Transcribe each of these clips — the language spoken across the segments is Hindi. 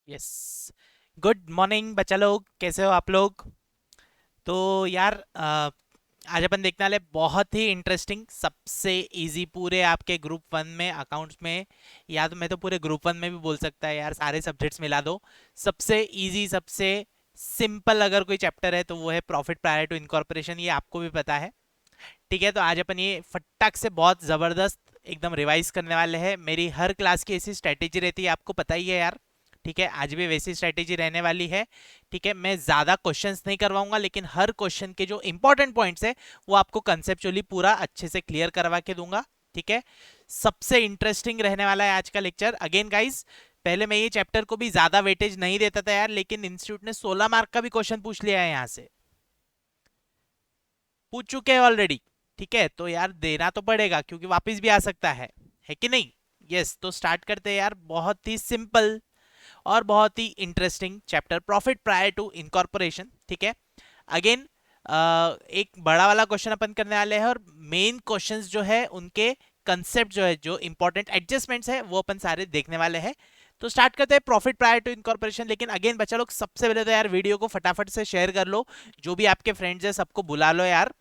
यस। गुड मॉर्निंग बच्चा लोग, कैसे हो आप लोग? तो यार आज अपन देखने वाले बहुत ही इंटरेस्टिंग, सबसे इजी पूरे आपके ग्रुप वन में अकाउंट्स में, या तो मैं तो पूरे ग्रुप वन में भी बोल सकता है यार, सारे सब्जेक्ट्स मिला दो। सबसे इजी, सबसे सिंपल अगर कोई चैप्टर है तो वो है प्रॉफिट प्रायर टू इनकॉर्पोरेशन। ये आपको भी पता है। ठीक है, तो आज अपन ये फटाक से बहुत ज़बरदस्त एकदम रिवाइज करने वाले हैं। मेरी हर क्लास की ऐसी स्ट्रैटेजी रहती है, आपको पता ही है यार। ठीक है, आज भी वैसी स्ट्रैटेजी रहने वाली है। ठीक है, मैं ज़्यादा क्वेश्चंस नहीं करवाऊंगा, लेकिन हर क्वेश्चन के जो इंपॉर्टेंट पॉइंट्स है वो आपको कंसेप्चुअली पूरा अच्छे से क्लियर करवा के दूंगा। ठीक है, सबसे इंटरेस्टिंग रहने वाला है आज का लेक्चर। अगेन गाइज, पहले मैं ये चैप्टर को भी ज़्यादा वेटेज नहीं देता था यार, लेकिन इंस्टीट्यूट ने 16 मार्क का भी क्वेश्चन पूछ लिया है, यहाँ से पूछ चुके हैं ऑलरेडी। ठीक है, तो यार देना तो पड़ेगा क्योंकि वापस भी आ सकता है कि नहीं? यस, तो स्टार्ट करते हैं यार। बहुत ही सिंपल और बहुत ही interesting chapter, profit prior to incorporation. ठीक है, अगेन एक बड़ा वाला क्वेश्चन अपन करने वाले हैं, और मेन क्वेश्चंस जो है उनके कंसेप्ट जो है, जो इंपॉर्टेंट एडजस्टमेंट्स है वो अपन सारे देखने वाले हैं। तो स्टार्ट करते हैं प्रॉफिट प्रायर टू इनकॉर्पोरेशन। लेकिन अगेन बच्चा लोग, सबसे पहले तो यार वीडियो को फटाफट से शेयर कर लो। जो भी आपके फ्रेंड्स है सबको बुला लो यार।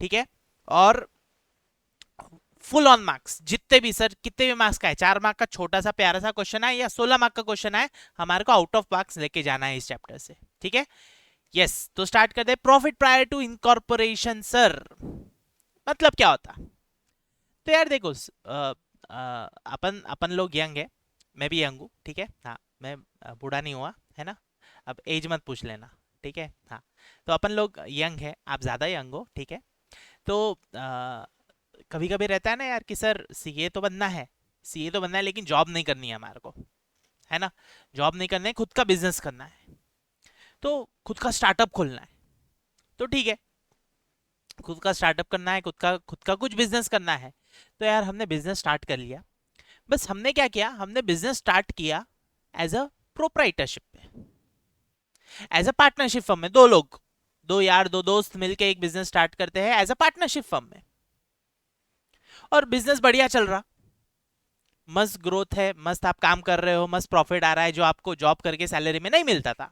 ठीक है, और फुल ऑन मार्क्स, जितने भी सर, कितने भी मार्क्स का है, 4 मार्क का छोटा सा प्यारा सा क्वेश्चन है या 16 मार्क का क्वेश्चन है, हमारे को आउट ऑफ मार्क्स लेके जाना है इस चैप्टर से। ठीक है, यस, तो स्टार्ट करते हैं। Profit prior to incorporation sir, मतलब क्या होता? तो यार देखो, अपन अपन लोग यंग है, मैं भी यंग हूँ। ठीक है, हाँ, मैं बूढ़ा नहीं हुआ है ना। अब एज मत पूछ लेना। ठीक है, हाँ, तो अपन लोग यंग है, आप ज़्यादा यंग हो। ठीक है, तो कभी कभी रहता है ना यार कि सर सीए तो बनना है, सीए तो बनना है, लेकिन जॉब नहीं करनी है हमारे को, है ना। जॉब नहीं करना है, खुद का बिजनेस करना है, तो खुद का स्टार्टअप खोलना है। तो ठीक है, खुद का स्टार्टअप करना है, खुद का कुछ बिजनेस करना है। तो यार हमने बिजनेस स्टार्ट कर लिया। बस हमने क्या किया, हमने बिजनेस स्टार्ट किया एज अ प्रोप्राइटरशिप में, एज अ पार्टनरशिप फर्म में। दो लोग, दो यार, दो दोस्त मिलकर एक बिजनेस स्टार्ट करते हैं एज अ पार्टनरशिप फर्म में, और बिजनेस बढ़िया चल रहा, मस्त ग्रोथ है, मस्त आप काम कर रहे हो, मस्त प्रॉफिट आ रहा है जो आपको जॉब करके सैलरी में नहीं मिलता था।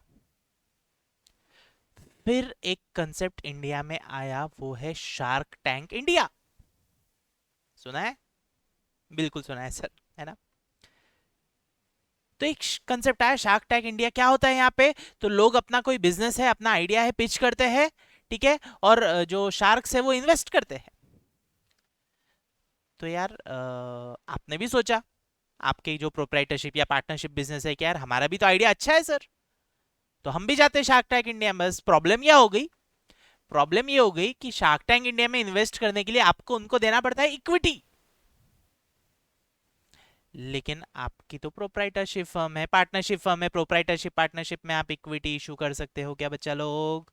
फिर एक कंसेप्ट इंडिया में आया, वो है शार्क टैंक इंडिया। सुना है? बिल्कुल सुना है सर, है ना। तो एक कंसेप्ट आया शार्क टैंक इंडिया। क्या होता है यहाँ पे? तो लोग अपना कोई बिजनेस है, अपना आइडिया है, पिच करते हैं। ठीक है, और जो शार्क्स है वो इन्वेस्ट करते हैं। तो यार आपने भी सोचा, आपके जो प्रोप्राइटरशिप या पार्टनरशिप बिजनेस है कि यार हमारा भी तो आइडिया अच्छा है सर, तो हम भी जाते हैं शार्क टैंक इंडिया में। बस प्रॉब्लम क्या हो गई? प्रॉब्लम ये हो गई कि शार्क टैंक इंडिया में इन्वेस्ट करने के लिए आपको उनको देना पड़ता है इक्विटी। लेकिन आपकी तो प्रोप्राइटरशिप फर्म है, पार्टनरशिप फर्म है, प्रोप्राइटरशिप पार्टनरशिप में आप इक्विटी इशू कर सकते हो क्या बच्चा लोग?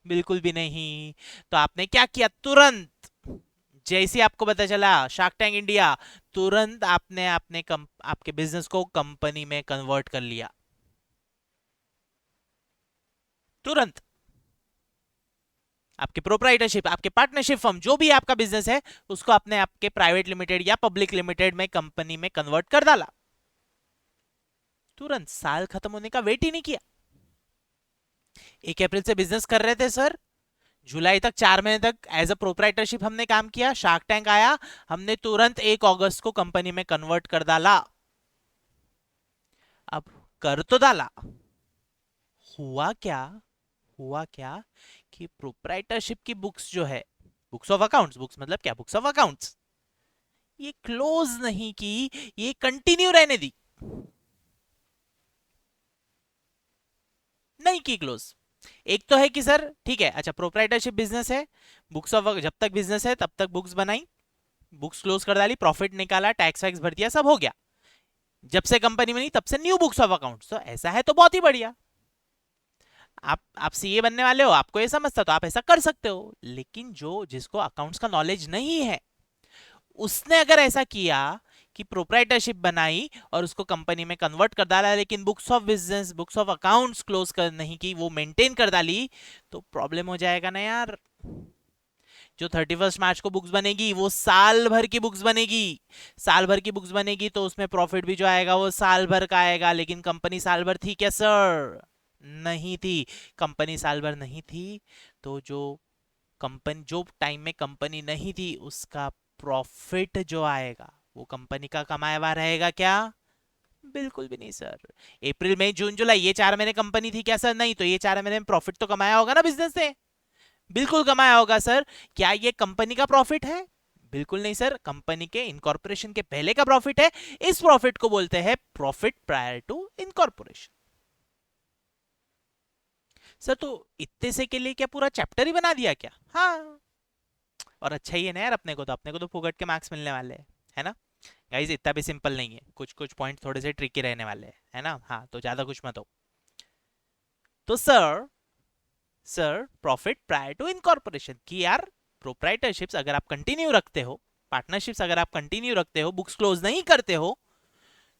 बिल्कुल भी नहीं। तो आपने क्या किया, तुरंत जैसे ही आपको पता चला शार्क टैंक इंडिया, तुरंत आपने आपके बिजनेस को कंपनी में कन्वर्ट कर लिया, तुरंत। आपके प्रोप्राइटरशिप, आपके पार्टनरशिप फर्म, जो भी आपका बिजनेस है, उसको आपने आपके प्राइवेट लिमिटेड या पब्लिक लिमिटेड में, कंपनी में कन्वर्ट कर डाला, तुरंत। साल खत्म होने का वेट ही नहीं किया। 1 अप्रैल से बिजनेस कर रहे थे सर, जुलाई तक, 4 महीने तक एज अ प्रोप्राइटरशिप हमने काम किया, शार्क टैंक आया, हमने तुरंत 1 अगस्त को कंपनी में कन्वर्ट कर डाला। अब कर तो डाला, हुआ क्या? हुआ क्या कि प्रोप्राइटरशिप की बुक्स जो है, बुक्स ऑफ अकाउंट्स, बुक्स मतलब क्या, बुक्स ऑफ अकाउंट्स, ये क्लोज नहीं की, ये कंटिन्यू रहने दी, नहीं की क्लोज। एक तो है कि सर ठीक है, अच्छा प्रोप्राइटरशिप बिजनेस है, बुक्स ऑफ, जब तक बिजनेस है तब तक बुक्स बनाई, बुक्स क्लोज कर डाली, प्रॉफिट निकाला, टैक्स वैक्स भर दिया, सब हो गया। जब से कंपनी बनी तब से न्यू बुक्स ऑफ अकाउंट्स, तो ऐसा है तो बहुत ही बढ़िया। आप सीए बनने वाले हो, आपको ये समझता, तो आप ऐसा कर सकते हो। लेकिन जो जिसको अकाउंट्स का नॉलेज नहीं है, उसने अगर ऐसा किया कि प्रोप्राइटरशिप बनाई और उसको कंपनी में कन्वर्ट कर डाला, लेकिन books of business, books of accounts close कर नहीं की, वो मेंटेन कर डाली, तो प्रॉब्लम हो जाएगा ना यार। जो 31 मार्च को बुक्स बनेगी वो साल भर की बुक्स बनेगी। साल भर की बुक्स बनेगी तो उसमें प्रॉफिट भी जो आएगा वो साल भर का आएगा। लेकिन कंपनी साल भर थी क्या सर? नहीं थी। कंपनी साल भर नहीं थी, तो जो टाइम में कंपनी नहीं थी उसका प्रॉफिट जो आएगा वो कंपनी का कमाया हुआ रहेगा क्या? बिल्कुल भी नहीं सर। अप्रैल मई जून जुलाई ये 4 महीने कंपनी थी क्या सर? नहीं। तो ये 4 महीने में प्रॉफिट तो कमाया होगा ना बिजनेस से? बिल्कुल कमाया होगा सर। क्या ये कंपनी का प्रॉफिट है? बिल्कुल नहीं सर। कंपनी के इनकॉर्पोरेशन के पहले का प्रॉफिट है। इस प्रॉफिट को बोलते हैं profit prior to incorporation. Sir तो इतने से के लिए क्या पूरा चैप्टर ही बना दिया क्या? हाँ। और अच्छा ही है ना यार, अपने को तो फुकट के मार्क्स मिलने वाले हैं, है ना? गाइस इतना भी सिंपल नहीं है, कुछ कुछ पॉइंट थोड़े से ट्रिकी रहने वाले हैं, है ना? हाँ, तो ज्यादा कुछ मत हो। तो sir profit prior to incorporation कि यार प्रोप्राइटरशिप्स अगर आप कंटिन्यू रखते हो, पार्टनरशिप्स अगर आप कंटिन्यू रखते हो, बुक्स क्लोज नहीं करते हो,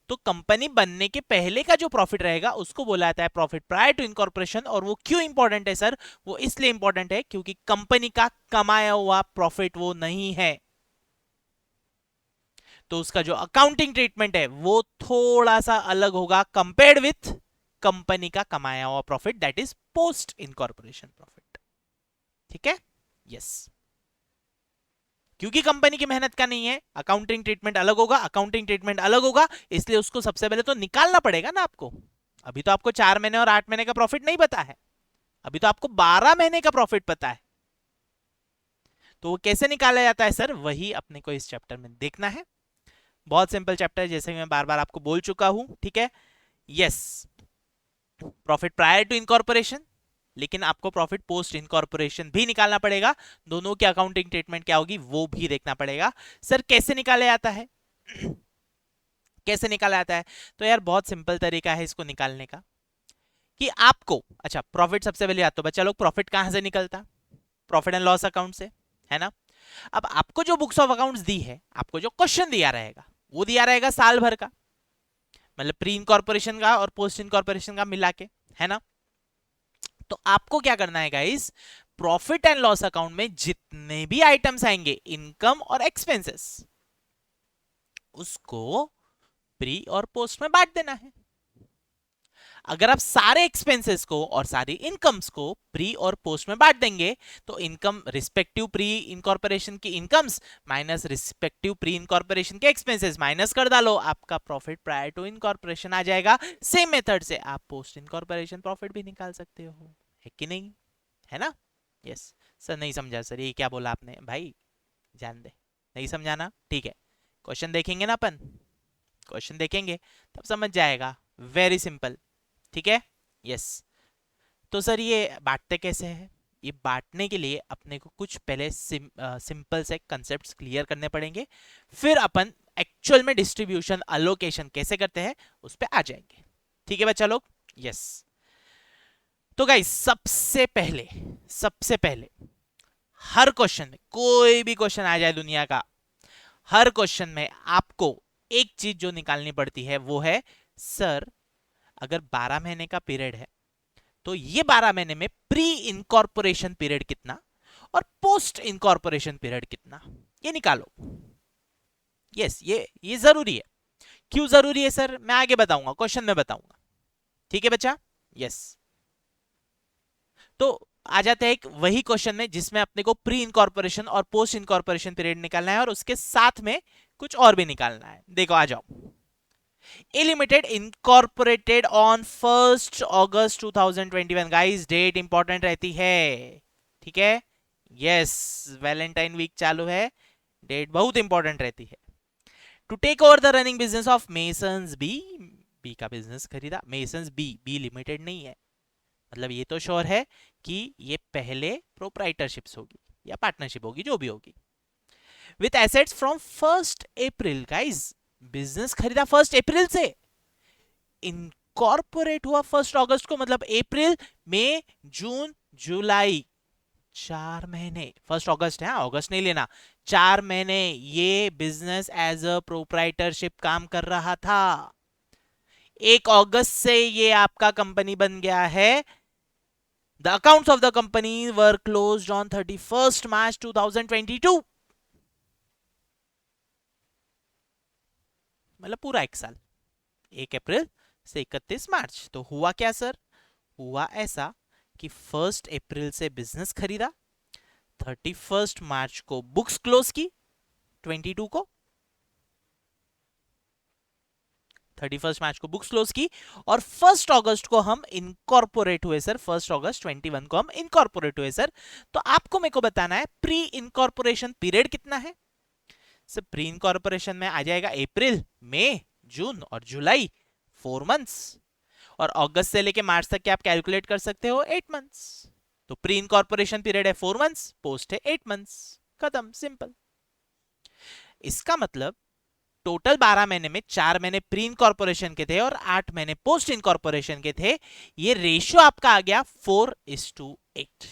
तो कंपनी बनने के पहले का जो प्रॉफिट रहेगा उसको बोला जाता है प्रॉफिट प्रायर टू इनकॉर्पोरेशन। और वो क्यों इंपॉर्टेंट है सर? वो इसलिए इंपॉर्टेंट है क्योंकि कंपनी का कमाया हुआ प्रॉफिट वो नहीं है, तो उसका जो अकाउंटिंग ट्रीटमेंट है वो थोड़ा सा अलग होगा कंपेयर्ड विथ कंपनी का कमाया हुआ profit, that is post incorporation profit. ठीक है? यस। क्योंकि कंपनी की मेहनत का नहीं है, अकाउंटिंग ट्रीटमेंट अलग होगा, अकाउंटिंग ट्रीटमेंट अलग होगा, इसलिए उसको सबसे पहले तो निकालना पड़ेगा ना आपको। अभी तो आपको 4 महीने और 8 महीने का प्रॉफिट नहीं पता है, अभी तो आपको 12 महीने का प्रॉफिट पता है। तो वो कैसे निकाला जाता है सर, वही अपने को इस चैप्टर में देखना है। बहुत सिंपल चैप्टर है, जैसे मैं बार बार आपको बोल चुका हूं। ठीक है? Yes. Profit prior to incorporation, लेकिन आपको प्रॉफिट पोस्ट इनकॉर्पोरेशन भी निकालना पड़ेगा। दोनों की अकाउंटिंग ट्रीटमेंट क्या होगी वो भी देखना पड़ेगा। सर कैसे निकाला जाता है? कैसे निकाला जाता है? तो यार बहुत सिंपल तरीका है इसको निकालने का कि आपको, अच्छा प्रॉफिट सबसे पहले आता, तो बच्चा लोग प्रॉफिट कहां से निकलता? प्रॉफिट एंड लॉस अकाउंट से, है ना? अब आपको जो बुक्स ऑफ अकाउंट्स दी है, आपको जो क्वेश्चन दिया रहेगा वो दिया रहेगा साल भर का, मतलब प्री इनकॉर्पोरेशन का और पोस्ट इनकॉर्पोरेशन का मिला के, है ना? तो आपको क्या करना है guys, profit and loss account में जितने भी आइटम्स आएंगे, इनकम और एक्सपेंसेस, उसको प्री और पोस्ट में बांट देना है। अगर आप सारे एक्सपेंसेस को और सारी इनकम्स को प्री और पोस्ट में बांट देंगे, तो इनकम रिस्पेक्टिव प्री इनकॉर्पोरेशन की incomes minus respective pre incorporation के एक्सपेंसेस माइनस कर डालो, आपका प्रॉफिट प्रायर टू इनकॉर्पोरेशन आ जाएगा। सेम मेथड से आप पोस्ट इनकॉर्पोरेशन प्रॉफिट भी निकाल सकते हो, है कि नहीं? है ना? यस। सर नहीं समझा सर, ये क्या बोला आपने भाई? जान दे, नहीं समझाना, ठीक है। क्वेश्चन देखेंगे ना अपन, क्वेश्चन देखेंगे तब समझ जाएगा। Very simple. ठीक है? यस। तो सर ये बांटते कैसे हैं? ये बांटने के लिए अपने को कुछ पहले सिंपल से कंसेप्ट्स क्लियर करने पड़ेंगे, फिर अपन एक्चुअल में डिस्ट्रीब्यूशन अलोकेशन कैसे करते हैं उस पर आ जाएंगे। ठीक है बच्चा लोग? यस। तो गाइस सबसे पहले हर क्वेश्चन में, कोई भी क्वेश्चन आ जाए दुनिया का, हर क्वेश्चन में आपको एक चीज जो निकालनी पड़ती है वो है सर, अगर 12 महीने का पीरियड है तो ये 12 महीने में प्री इनकॉर्पोरेशन पीरियड कितना और पोस्ट इनकॉर्पोरेशन पीरियड कितना, ये निकालो। यस, ये जरूरी है। क्यों जरूरी है सर, मैं आगे बताऊंगा, क्वेश्चन में बताऊंगा। ठीक है बच्चा? यस। तो आ जाते हैं एक वही क्वेश्चन में जिसमें अपने को प्री इनकॉर्पोरेशन और पोस्ट इनकॉर्पोरेशन पीरियड निकालना है और उसके साथ में कुछ और भी निकालना है। देखो आ जाओ। A limited incorporated on 1 August 2021। Guys date important रहती है, ठीक है? यस, वैलेंटाइन वीक चालू है, डेट बहुत इंपॉर्टेंट रहती है। To take over the running business of Messrs B, B का बिजनेस खरीदा, मेसन्स बी, बी लिमिटेड नहीं है, मतलब ये तो श्योर है कि ये पहले प्रोप्राइटरशिप्स होगी या पार्टनरशिप होगी, जो भी होगी। With assets from 1 April. Guys business खरीदा 1 अप्रैल से, इनकॉर्पोरेट हुआ 1 अगस्त को, मतलब अप्रैल मई जून जुलाई, 4 महीने। 1 अगस्त है, अगस्त नहीं लेना, 4 महीने ये बिजनेस एज अ प्रोप्राइटरशिप काम कर रहा था। 1 अगस्त से ये आपका कंपनी बन गया है the accounts of the company were closed on 31st मार्च 2022, मतलब पूरा एक साल, 1 अप्रैल से 31 मार्च। तो हुआ क्या सर? हुआ ऐसा कि 1 अप्रैल से बिजनेस खरीदा, 31 मार्च को बुक्स क्लोज की 22 को, 31 मार्च को बुक्स क्लोज की, और 1 अगस्त को हम इनकॉर्पोरेट हुए सर, 1 अगस्त 21 को हम इनकॉर्पोरेट हुए सर। तो आपको मेरे को बताना है प्री इनकॉर्पोरेशन पीरियड कितना है सर। प्री इनकॉर्पोरेशन में आ जाएगा अप्रैल, मई, जून और जुलाई, 4 मंथ्स। और अगस्त से लेके मार्च तक के आप कैलकुलेट कर सकते हो 8 मंथ्स। तो प्री इनकॉर्पोरेशन पीरियड है 4 मंथ्स, पोस्ट है 8 मंथ्स, खत्म, सिंपल। इसका मतलब टोटल 12 महीने में 4 महीने प्री इनकॉर्पोरेशन के थे और 8 महीने पोस्ट इनकॉर्पोरेशन के थे। ये रेशियो आपका आ गया 4:8।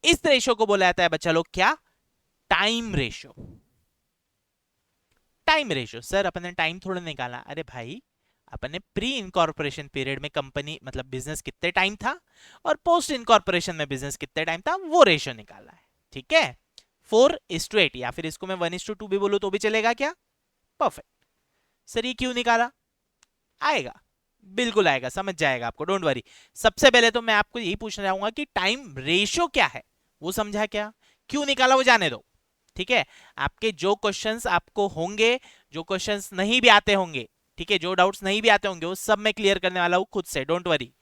इस रेशियो को बोला जाता है बच्चा लोग क्या? Time ratio. Time ratio sir, अपन ने टाइम थोड़ा निकाला, अरे भाई अपन ने प्री इनकॉर्पोरेशन पीरियड में कंपनी मतलब बिजनेस कितने टाइम था और पोस्ट इनकॉर्पोरेशन में बिजनेस कितने टाइम था, वो रेशियो निकाला है। ठीक है, 4:8, या फिर इसको मैं 1:2 भी बोलूं तो भी चलेगा क्या? परफेक्ट। सर ये क्यों निकाला? आएगा, बिल्कुल आएगा, समझ जाएगा आपको, डोंट वरी। सबसे पहले तो मैं आपको यही पूछना चाहूंगा कि टाइम रेशियो क्या है, वो समझा क्या? क्यों निकाला वो जाने दो। ठीक है, आपके जो क्वेश्चंस आपको होंगे, जो क्वेश्चंस नहीं भी आते होंगे, ठीक है, जो डाउट्स नहीं भी आते होंगे, वो सब मैं क्लियर करने वाला हूं खुद से, डोंट वरी।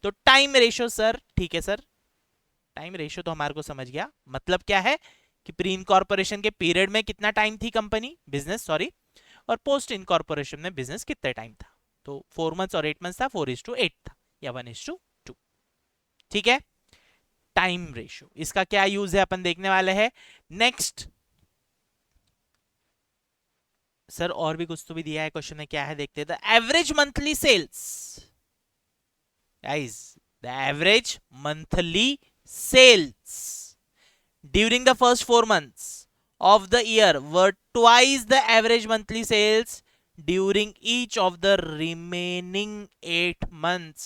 तो टाइम रेशियो सर, ठीक है सर, टाइम रेशियो तो हमारे को समझ गया। मतलब क्या है कि प्री इनकॉर्पोरेशन के पीरियड में कितना टाइम थी कंपनी, बिजनेस सॉरी, और पोस्ट इनकॉर्पोरेशन में बिजनेस कितना टाइम था। तो 4 मंथ्स और 8 मंथ्स था, 4:8 था या 1:2। ठीक है, टाइम रेशियो, इसका क्या यूज है अपन देखने वाले हैं नेक्स्ट। सर और भी कुछ तो भी दिया है क्वेश्चन में, क्या है देखते हैं। The average monthly sales, guys, the average monthly sales during the first 4 months of the year were twice the average monthly sales during each of the remaining 8 months।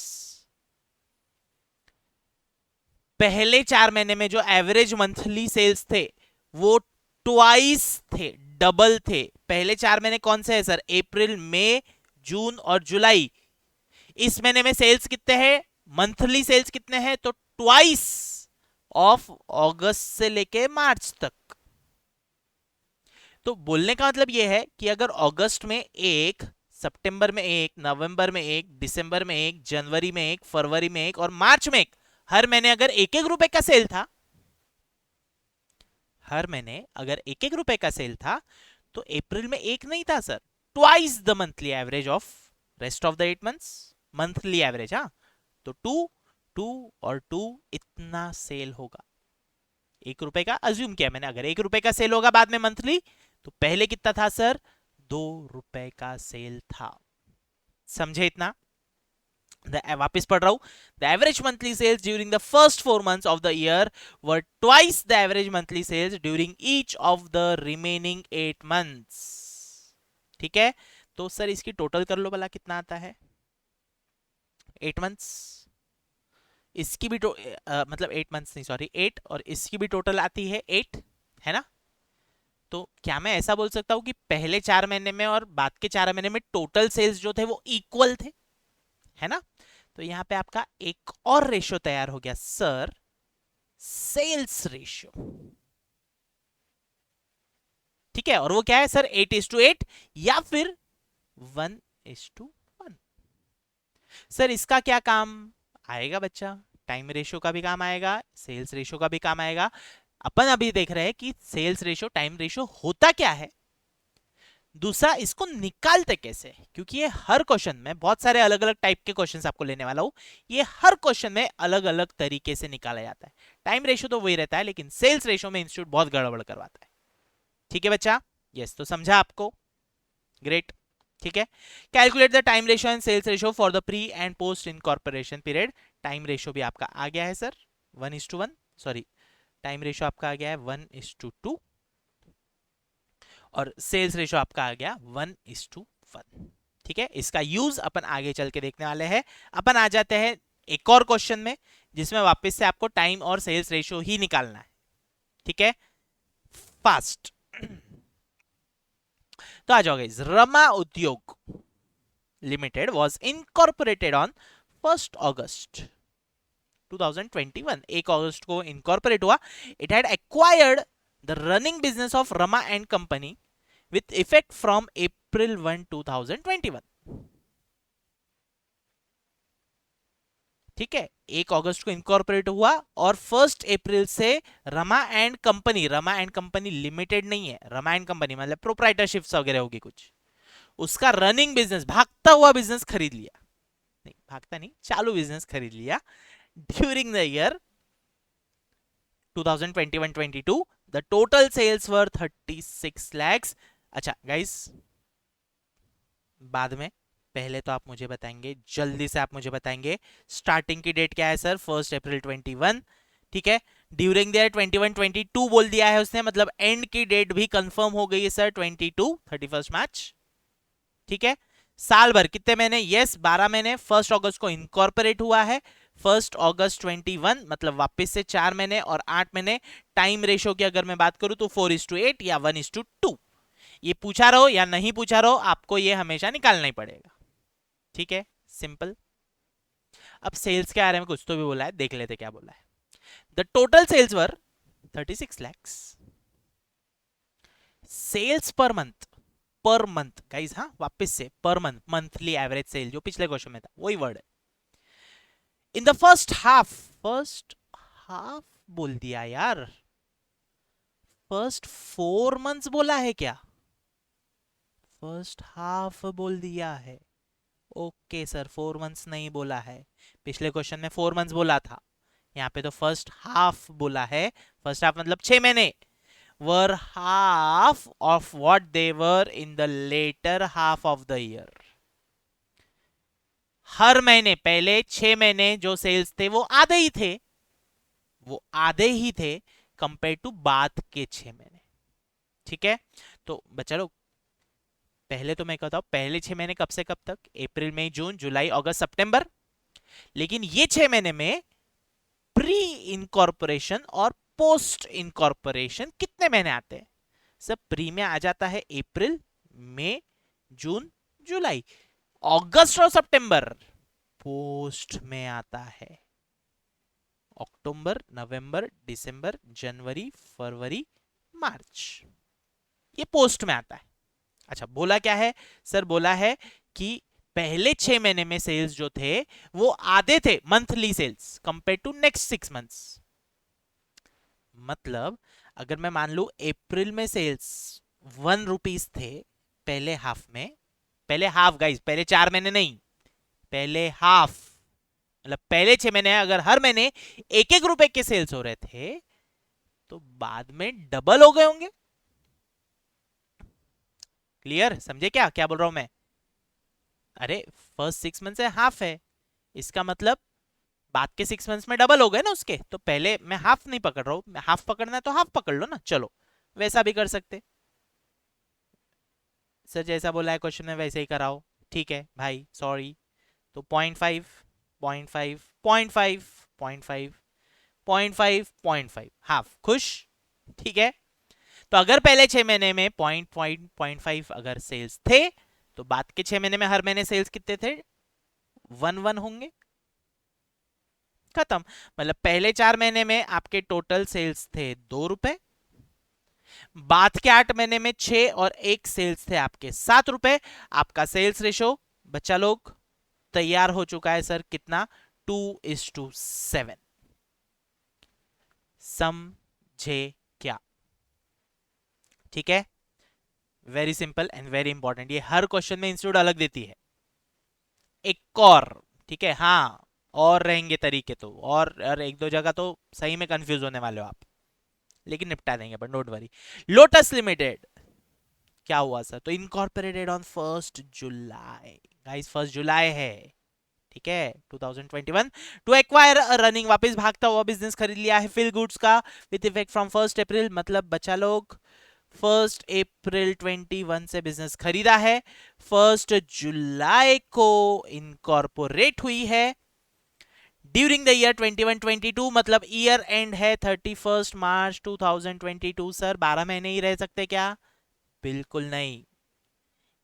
पहले 4 महीने में जो एवरेज मंथली सेल्स थे वो ट्वाइस थे, डबल थे। पहले 4 महीने कौन से है सर? अप्रैल, मई, जून और जुलाई। इस महीने में सेल्स कितने हैं, मंथली सेल्स कितने हैं? तो ट्वाइस ऑफ अगस्त से लेके मार्च तक। तो बोलने का मतलब यह है कि अगर अगस्त में एक, सितंबर में एक, नवंबर में एक, दिसंबर में एक, जनवरी में एक, फरवरी में एक और मार्च में एक, हर महीने अगर 1-1 रुपए का सेल था, हर महीने अगर 1-1 रुपए का सेल था, तो अप्रैल में एक नहीं था sir, twice the monthly average of rest of the 8 months, monthly average. हाँ, तो 2 इतना सेल होगा। 1 रुपए का अज्यूम किया मैंने, अगर 1 रुपए का सेल होगा बाद में मंथली, तो पहले कितना था सर? 2 रुपए का सेल था। समझे इतना? वापिस पढ़ रहा हूं, the average monthly sales during the first 4 months of the year were twice the average monthly sales during each of the remaining 8 months. ठीक है, तो सर इसकी टोटल कर लो भला, कितना आता है 8 मंथ्स। इसकी भी मतलब 8 मंथ्स नहीं, सॉरी 8, और इसकी भी टोटल आती है 8, है ना? तो क्या मैं ऐसा बोल सकता हूं कि पहले 4 महीने में और बाद के 4 महीने में टोटल सेल्स जो थे वो इक्वल थे, है ना? तो यहां पे आपका एक और रेशियो तैयार हो गया सर, सेल्स रेशियो। ठीक है, और वो क्या है सर? 8:8 या फिर 1:1। सर इसका क्या काम आएगा बच्चा? टाइम रेशियो का भी काम आएगा, सेल्स रेशियो का भी काम आएगा। अपन अभी देख रहे हैं कि सेल्स रेशियो, टाइम रेशियो होता क्या है, दूसरा इसको निकालते कैसे, क्योंकि ये हर क्वेश्चन में बहुत सारे अलग अलग टाइप के क्वेश्चंस आपको लेने वाला हूं, ये हर क्वेश्चन में अलग अलग तरीके से निकाला जाता है। टाइम रेशियो तो वही रहता है, लेकिन सेल्स रेशियो में इंस्टीट्यूट बहुत गड़बड़ करवाता है। ठीक है बच्चा, यस, तो समझा आपको, ग्रेट। ठीक है, calculate the time ratio and sales ratio for the pre and post incorporation period. Time ratio भी आपका आ गया है सर 1:1, सॉरी टाइम रेशियो आपका आ गया है 1:2, और सेल्स रेशियो आपका आ गया 1:1। ठीक है, इसका यूज अपन आगे चल के देखने वाले हैं। अपन आ जाते हैं एक और क्वेश्चन में, जिसमें वापस से आपको टाइम और सेल्स रेशियो ही निकालना है, ठीक है, फास्ट। तो आ जाओ गाइस, रमा उद्योग limited was incorporated on 1 August 2021, 1 अगस्त को इनकॉर्पोरेट हुआ। It had acquired the running business of Rama and company with effect from April 1, 2021। ठीक है, 1 अगस्त को इनकॉर्पोरेट हुआ और 1 अप्रैल से रमा एंड कंपनी लिमिटेड नहीं है, रमा एंड कंपनी मतलब प्रोप्राइटरशिप वगैरह होगी कुछ, उसका रनिंग बिजनेस, भागता हुआ बिजनेस खरीद लिया, नहीं भागता नहीं, चालू बिजनेस खरीद लिया during the year 2021-22। The total sales were 36 lakhs। अच्छा गाइस, बाद में, पहले तो आप मुझे बताएंगे, जल्दी से आप मुझे बताएंगे स्टार्टिंग की डेट क्या है सर, 1 अप्रैल 2021, ठीक है, ड्यूरिंग द 21-22 बोल दिया है उसने, मतलब एंड की डेट भी कंफर्म हो गई है सर, 31 मार्च, ठीक है। साल भर कितने महीने, यस 12 महीने। 1 अगस्त को इनकॉर्पोरेट हुआ है, 1 अगस्त 21, मतलब वापस से 4 महीने और 8 महीने। टाइम रेशो की अगर मैं बात करूं तो 4:8 या 1:2। ये पूछा रहो या नहीं पूछा रहो, आपको ये हमेशा निकालना ही पड़ेगा, ठीक है, सिंपल। अब सेल्स के बारे में कुछ तो भी बोला है, देख लेते क्या बोला है। The total sales were 36 lakhs। Sales per month guys, हाँ वापस से per month, monthly average cell जो पिछले क्वेश्चन में था वही वर्ड है। इन द फर्स्ट हाफ बोल दिया यार, फर्स्ट 4 months बोला है क्या, फर्स्ट हाफ बोल दिया है, ओके सर 4 months नहीं बोला है, पिछले क्वेश्चन में 4 months बोला था, यहाँ पे तो फर्स्ट हाफ बोला है। फर्स्ट हाफ मतलब 6 महीने, were half of what they were in the latter half of the year. हर महीने पहले 6 महीने जो सेल्स थे वो आधे ही थे, वो आधे ही थे कंपेयर टू बाद के 6 महीने, ठीक है। तो बच्चा लोग, पहले तो मैं कहता हूं पहले 6 महीने कब से कब तक, अप्रैल मई जून जुलाई अगस्त सितंबर, लेकिन ये 6 महीने में प्री इनकॉर्पोरेशन और पोस्ट इनकॉर्पोरेशन कितने महीने आते हैं, सब प्री में आ जाता है अप्रैल मई जून जुलाई, अगस्त और सितंबर पोस्ट में आता है, अक्टूबर नवंबर दिसंबर जनवरी फरवरी मार्च, ये पोस्ट में आता है। अच्छा बोला क्या है सर, बोला है कि पहले 6 महीने में सेल्स जो थे वो आधे थे monthly sales compare to next 6 months। मतलब अगर मैं मान लू अप्रैल में सेल्स 1 रुपीज थे पहले हाफ में, पहले हाफ गाइस, पहले 4 महीने नहीं, पहले हाफ, मतलब पहले 6 महीने अगर हर महीने 1-1 रुपए के सेल्स हो रहे थे तो बाद में डबल हो गए होंगे। क्लियर, समझे क्या क्या बोल रहा हूं मैं, अरे फर्स्ट 6 मंथ से हाफ है, इसका मतलब बाद के 6 मंथ्स में डबल हो गए ना उसके, तो पहले मैं हाफ नहीं पकड़ रहा हूं, हाफ पकड़ना है तो हाफ पकड़ लो ना, चलो वैसा भी कर सकते, सर जैसा बोला है क्वेश्चन में वैसे ही कराओ, ठीक है भाई सॉरी। तो 0.5 0.5 0.5 0.5 0.5 हाफ, खुश, ठीक है। तो अगर पहले 6 महीने में 0.5 अगर सेल्स थे तो बाद के 6 महीने में हर महीने सेल्स कितने थे, 1 होंगे, खत्म। मतलब पहले 4 महीने में आपके टोटल सेल्स थे 2 रुपए, बाद के 8 महीने में 6 और 1 सेल्स थे आपके 7 रुपए, आपका सेल्स रेशो बच्चा लोग तैयार हो चुका है सर, कितना, 2:7। समझे क्या, ठीक है, very simple and very important, ये हर क्वेश्चन में इंस्टीट्यूट अलग देती है। एक और, ठीक है, हाँ और रहेंगे तरीके तो, और एक दो जगह तो सही में कंफ्यूज होने वाले हो आप, लेकिन निपटा देंगे पर डोंट वरी। लोटस लिमिटेड क्या हुआ सर, तो इनकॉर्पोरेटेड ऑन 1 जुलाई, गाइस 1 जुलाई है, ठीक है 2021, टू एक्वायर रनिंग, वापस भागता हुआ बिजनेस खरीद लिया है फिल गुड्स का विद इफेक्ट फ्रॉम 1 अप्रैल, मतलब बच्चा लोग 1 अप्रैल 2021 से बिजनेस खरीदा है, 1 जुलाई को इनकॉर्पोरेट हुई है, ड्यूरिंग द ईयर 21-22 मतलब ईयर एंड है 31 मार्च 2022 सर 12 महीने ही रह सकते क्या? बिल्कुल नहीं।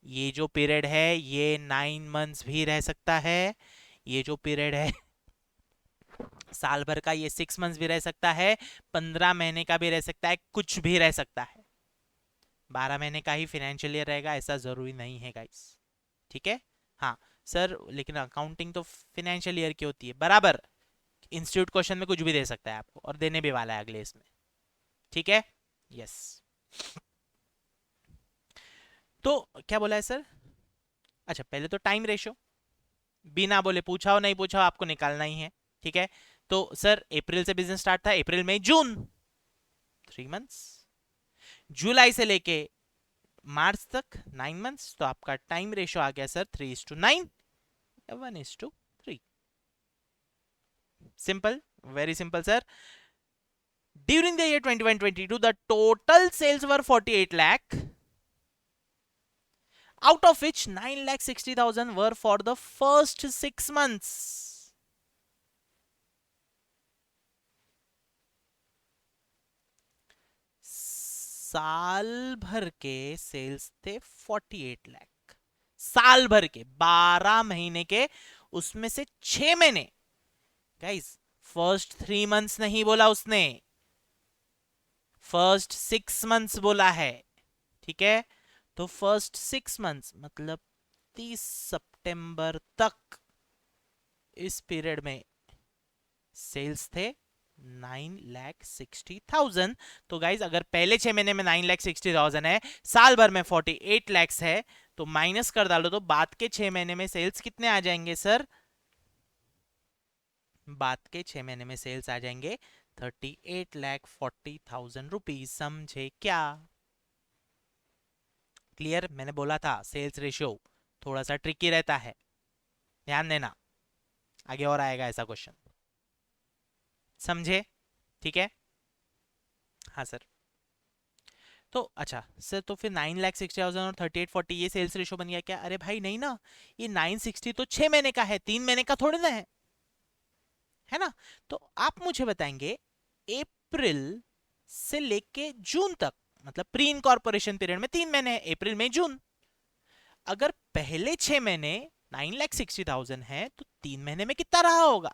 ये जो पीरियड है ये 9 मंथ्स भी रह सकता है। ये जो पीरियड है साल भर का ये 6 मंथ्स भी रह सकता है, 15 महीने का भी रह सकता है, कुछ भी रह सकता है। 12 महीने का ही फाइनेंशियल ईयर रहेगा ऐसा जरूरी नहीं है गाइस। ठीक है। हाँ सर लेकिन अकाउंटिंग तो फाइनेंशियल ईयर की होती है बराबर। इंस्टीट्यूट क्वेश्चन में कुछ भी दे सकता है आपको और देने भी वाला है अगले इसमें। ठीक है। यस। तो क्या बोला है सर? अच्छा पहले तो टाइम रेशो बिना बोले पूछा हो नहीं पूछा हो आपको निकालना ही है। ठीक है। तो सर अप्रैल से बिजनेस स्टार्ट था, अप्रैल मई जून 3 मंथ्स। जुलाई से लेके मार्च तक 9 मंथ्स, तो आपका टाइम रेशो आ गया सर 3:9 या 1:3। Simple, very simple sir. During the year 21-22 the total sales were 48 lakh, out of which 9,60,000 were for the first 6 months. साल भर के सेल्स थे 48 लाख, साल भर के 12 महीने के, उसमें से 6 महीने। गाइस फर्स्ट 3 मंथ्स नहीं बोला उसने, फर्स्ट 6 मंथ्स बोला है। ठीक है। तो फर्स्ट 6 मंथ्स मतलब 30 सितंबर तक इस पीरियड में सेल्स थे 9,60,000। तो गाइज अगर पहले 6 महीने में 9,60,000 है, साल भर में 48 लैक्स है, तो माइनस कर डालो तो बाद के 6 महीने में सेल्स कितने आ जाएंगे सर? बाद के 6 महीने में सेल्स आ जाएंगे 38,40,000 रुपीज। समझे क्या? क्लियर? मैंने बोला था सेल्स रेशियो थोड़ा सा ट्रिकी रहता है, ध्यान देना, आगे और आएगा ऐसा क्वेश्चन। समझे? ठीक है। हाँ सर। तो अच्छा सर तो फिर 9,60,000 और 38,40 ये सेल्स रेशो बन गया क्या? अरे भाई नहीं ना, ये 960 तो 6 महीने का है, 3 महीने का थोड़ी ना है ना? तो आप मुझे बताएंगे अप्रैल से लेके जून तक, मतलब प्री इनकॉर्पोरेशन पीरियड में 3 महीने है, अप्रैल मई जून। अगर पहले 6 महीने 9,60,000 है तो 3 महीने में कितना रहा होगा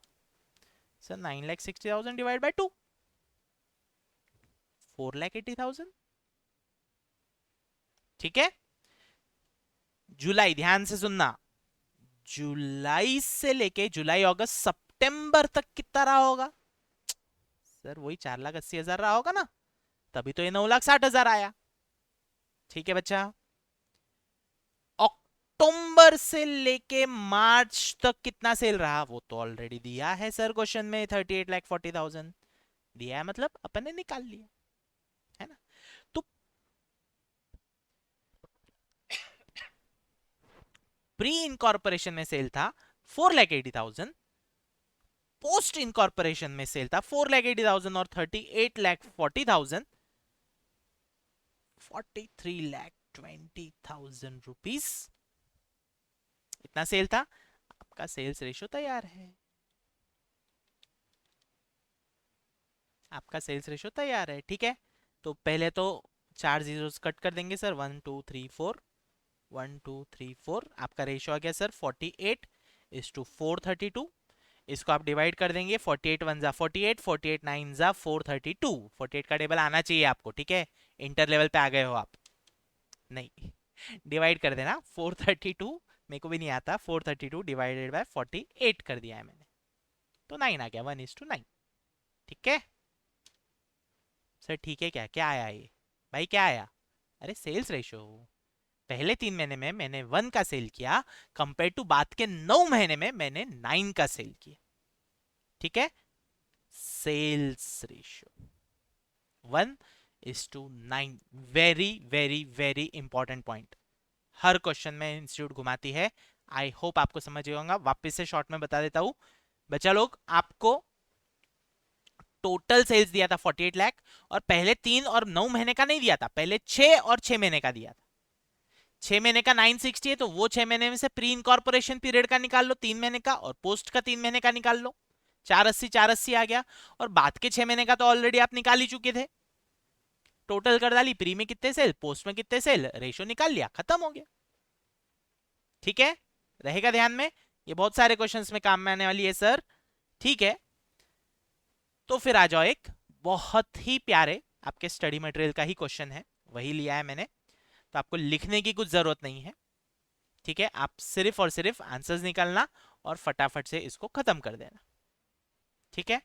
सर? 9,60,000 divide by 2, 4,80,000। ठीक है। जुलाई, ध्यान से सुनना, जुलाई से लेके जुलाई अगस्त सितंबर तक कितना रहा होगा सर? वही 4,80,000 रहा होगा ना, तभी तो ये 9,60,000 आया। ठीक है बच्चा। अक्टूबर से लेके मार्च तक कितना सेल रहा वो तो ऑलरेडी दिया है सर क्वेश्चन में, 38,40,000 दिया है, मतलब अपन ने निकाल लिया है ना। तो प्री इनकॉर्पोरेशन में सेल था 4,80,000, पोस्ट इनकॉर्पोरेशन में सेल था 4,80,000 और 38,40,000, 43,20,000 रुपीज इतना सेल था। आपका सेल्स रेशो तैयार है, आपका सेल्स रेशो तैयार है। ठीक है। तो पहले तो 4 जीरोस कट कर देंगे सर, 1 2 3 4, 1 2 3 4, आपका रेशो आ गया सर 48:432। इसको आप डिवाइड कर देंगे, 48 1 ज़ा 48, 48 9 ज़ा 432, 48 का टेबल आना चाहिए आपको। ठीक है। इंटर लेवल पे आ गए हो आप, नहीं डिवाइड कर देना 432, मेरे को भी नहीं आता, 432 डिवाइडेड बाय 48 कर दिया है मैंने, तो 9 आ गया, 1:9। ठीक है सर। ठीक है, क्या क्या आया ये भाई, क्या आया? अरे सेल्स रेशो, पहले 3 महीने में मैंने 1 का सेल किया, कंपेयर टू बाद के 9 महीने में मैंने 9 का सेल किया। ठीक है। Sales ratio 1:9, very very very important point, हर क्वेश्चन में इंस्टीट्यूट घुमाती है। आई होप आपको समझ गया होगा, वापस से शॉर्ट में बता देता हूं बच्चा लोग, आपको टोटल सेल्स दिया था 48 लाख, और पहले 3 और 9 महीने का नहीं दिया था, पहले 6 और 6 महीने का दिया था। 6 महीने का 960 है, तो वो 6 महीने में से प्री इनकॉर्पोरेशन पीरियड का निकाल लो 3 महीने का, और पोस्ट का 3 महीने का निकाल लो, 480 आ गया, और बाद के 6 महीने का तो ऑलरेडी आप निकाल ही चुके थे। टोटल कर डाली, प्री में कितने सेल, पोस्ट में कितने सेल, रेशो निकाल लिया, खत्म हो गया। ठीक है, रहेगा ध्यान में, ये बहुत सारे क्वेश्चंस में काम में आने वाली है सर। ठीक है, तो फिर आ जाओ, एक बहुत ही प्यारे आपके स्टडी मटेरियल का ही क्वेश्चन है, वही लिया है मैंने, तो आपको लिखने की कुछ जरूरत नहीं है। ठीक है, आप सिर्फ और सिर्फ आंसर्स निकालना और फटाफट से इसको खत्म कर देना। ठीक है,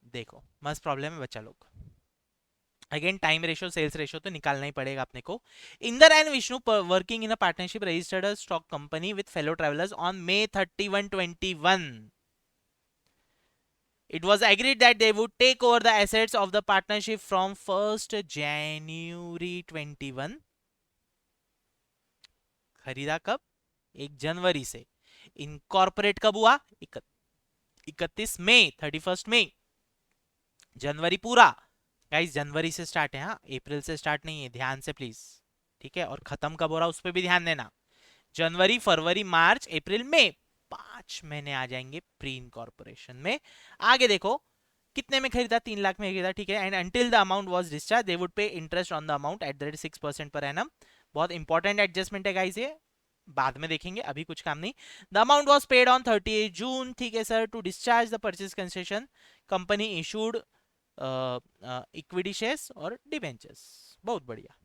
देखो मस्त प्रॉब्लम है बच्चा लोग। Again time ratio, sales ratio तो निकालना ही पड़ेगा अपने को। Inder and Vishnu working in a partnership registered a stock company with fellow travellers on May 31, 2021. It was agreed that they would take over the assets of the partnership from 1st January 21. खरीदा कब, 1 जनवरी से। इनकॉर्पोरेट कब हुआ, 31 मई, 31 मई। जनवरी पूरा गाइस, जनवरी से स्टार्ट है, हाँ अप्रैल से स्टार्ट नहीं है, ध्यान से प्लीज। ठीक है, और खत्म कब हो रहा उस पर भी ध्यान देना, जनवरी, फरवरी, मार्च, अप्रैल, मई, 5 महीने आ जाएंगे प्री इनकॉर्पोरेशन में। आगे देखो कितने में खरीदा, 3 लाख में खरीदा। ठीक है, and until the amount was discharged they would pay interest on the amount at the rate 6% per annum. बहुत इंपॉर्टेंट एडजस्टमेंट है गाइस, ये बाद में देखेंगे, अभी कुछ काम नहीं। The amount was paid on 30 June. ठीक है sir, to discharge the purchase consideration company issued equity shares और डिबेंचर्स। बहुत बढ़िया,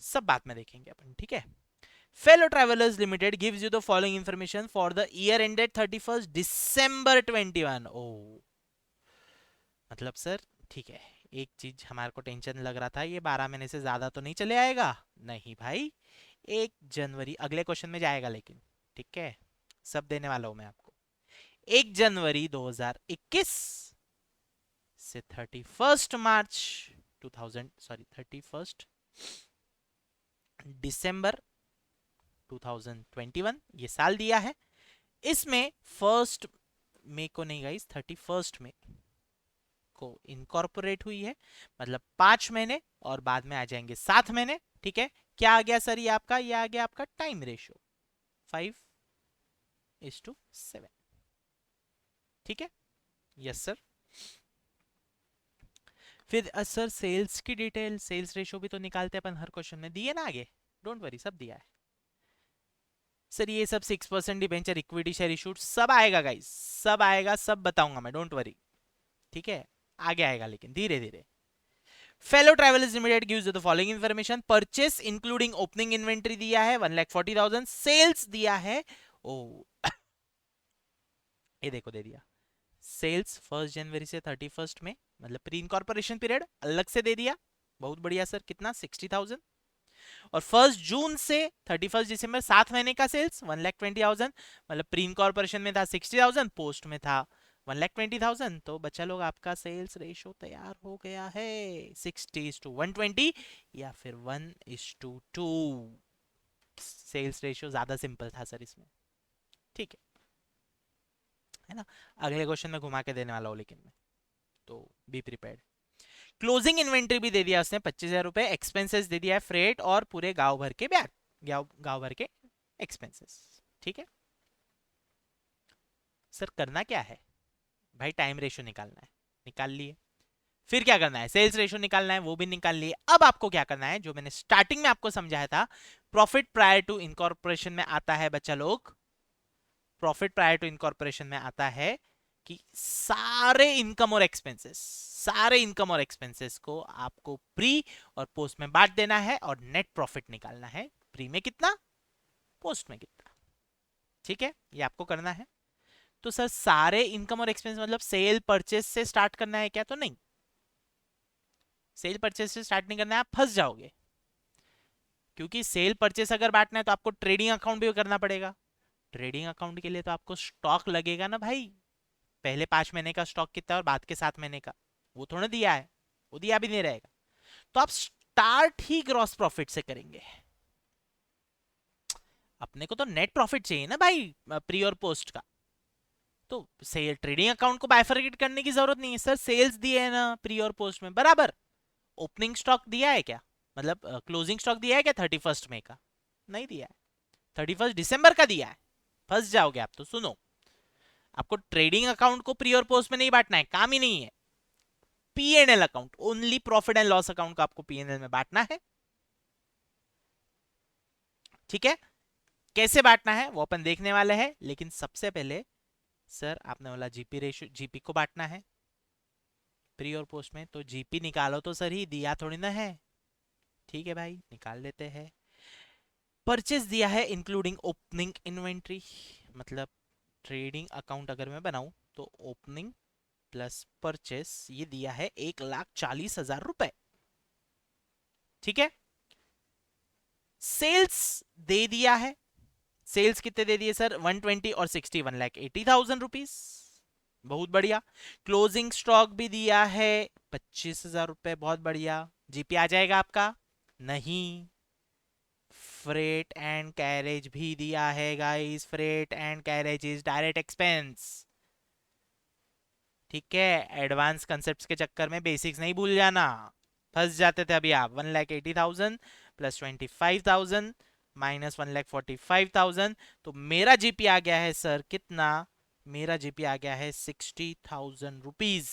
सब बाद में देखेंगे अपन। ठीक है, Fellow Travelers Limited gives you the following information for the year ended 31st December 21. Oh, मतलब सर ठीक है, एक चीज हमारे को टेंशन लग रहा था, ये 12 महीने से ज्यादा तो नहीं चले आएगा। नहीं भाई, 1 जनवरी अगले क्वेश्चन में जाएगा, लेकिन ठीक है सब देने वाला हूं मैं आपको। 1 जनवरी 2021 से 31 मार्च 31 दिसंबर 2021 ये साल दिया है। इसमें 1 मई को नहीं गाइस, 31 मई को इनकॉर्पोरेट हुई है, मतलब 5 महीने और बाद में आ जाएंगे 7 महीने। ठीक है, क्या आ गया सर, ये आपका, ये आ गया आपका टाइम रेशियो 5:7। ठीक है, यस सर। फिर सर सेल्स की डिटेल, सेल्स रेशियो भी तो निकालते अपन हर क्वेश्चन में, दिए ना आगे, डोंट वरी सब दिया है सर। ये सब 6% डिबेंचर, इक्विटी शेयर इशूड सब आएगा गाइस, सब आएगा, सब बताऊंगा मैं, डोंट वरी। ठीक है, आगे आएगा लेकिन धीरे धीरे। Fellow travellers limited gives the following information. Purchase including opening inventory दिया है 1,40,000। सेल्स दिया है, ओ ये देखो दे दिया, सेल्स 1 जनवरी से 31 में, मतलब प्री इनकॉर्पोरेशन पीरियड अलग से दे दिया। बहुत बढ़िया सर, कितना 60,000। और 1 जून से 31 दिसंबर 7 महीने का सेल्स 1,20,000, मतलब प्री इनकॉर्पोरेशन में था 60,000, पोस्ट में था 1,20,000। तो बच्चा लोग आपका सेल्स रेशो तैयार हो गया है 60:120 या फिर 1:2। सेल्स रेशियो ज्यादा सिंपल था सर इसमें। ठीक है ना, अगले क्वेश्चन में घुमा के देने वाला हूँ लेकिन मैं, तो बी प्रिपेयर्ड। क्लोजिंग इन्वेंट्री भी दे दिया उसने 25,000 रुपए, एक्सपेंसेस दे दिया है फ्रेट और पूरे गांव भर के ब्याज, गांव भर के एक्सपेंसेस। ठीक है सर, करना क्या है भाई, टाइम रेशियो निकालना है, निकाल लिए। फिर क्या करना है, सेल्स रेशियो निकालना है, वो भी निकाल लिए। अब आपको क्या करना है, जो मैंने स्टार्टिंग में आपको समझाया था, प्रॉफिट प्रायर टू इनकॉर्पोरेशन में आता है बच्चा लोग, प्रॉफिट प्रायर टू इनकॉर्पोरेशन में आता है कि सारे इनकम और एक्सपेंसेस, सारे इनकम और एक्सपेंसेस को आपको प्री और पोस्ट में बांट देना है और नेट प्रॉफिट निकालना है, प्री में कितना, पोस्ट में कितना। ठीक है, ये आपको करना है। तो सर सारे इनकम और एक्सपेंस मतलब सेल परचेस से स्टार्ट करना है क्या, तो नहीं, सेल परचेस से स्टार्ट नहीं करना है, आप फंस जाओगे। क्योंकि सेल परचेस अगर बांटना है तो आपको ट्रेडिंग अकाउंट भी करना पड़ेगा। ट्रेडिंग अकाउंट के लिए तो आपको स्टॉक लगेगा ना भाई, पहले 5 महीने का स्टॉक कितना है और बाद के 7 महीने का, वो थोड़ा दिया है, वो दिया भी नहीं रहेगा। तो आप स्टार्ट ही ग्रॉस प्रॉफिट से करेंगे। अपने को तो नेट प्रॉफिट चाहिए ना भाई, प्री और पोस्ट का। तो सेल ट्रेडिंग अकाउंट को बाइफरकेट करने की जरूरत नहीं है सर, सेल्स दिए है ना प्री और पोस्ट में बराबर। ओपनिंग स्टॉक दिया है क्या, मतलब क्लोजिंग स्टॉक दिया है क्या 31 मई का, नहीं दिया है, 31 दिसंबर का दिया है। फंस जाओगे आप तो। सुनो, आपको ट्रेडिंग अकाउंट को प्री और पोस्ट में नहीं बांटना है, काम ही नहीं है। PNL account, only profit and loss account को आपको पीएनएल में बांटना है। ठीक है, कैसे बांटना है वो अपन देखने वाले हैं, लेकिन सबसे पहले सर आपने बोला जीपी रेशियो, जीपी को बांटना है प्री और पोस्ट में, तो जीपी निकालो तो सर, ही दिया थोड़ी ना है। ठीक है भाई, निकाल लेते हैं। परचेस दिया है इंक्लूडिंग ओपनिंग इन्वेंट्री, मतलब ट्रेडिंग अकाउंट अगर मैं बनाऊं तो ओपनिंग प्लस परचेस ये दिया है 1,40,000 रुपए। ठीक है, सेल्स दे दिया है, सेल्स कितने दे दिए सर, 120 और 60, 1,80,000 रुपीज, बहुत बढ़िया। क्लोजिंग स्टॉक भी दिया है 25,000 रुपए, बहुत बढ़िया। जीपी आ जाएगा आपका, नहीं। फ्रेट एंड कैरेज भी दिया है guys, freight and carriage is direct expense. ठीक है, एडवांस कंसेप्ट के चक्कर में बेसिक्स नहीं भूल जाना, फंस जाते थे अभी आप। 1,80,000 प्लस 25,000 माइनस 1,45,000, तो मेरा जीपी आ गया है सर कितना, मेरा जीपी आ गया है 60,000 रुपीज।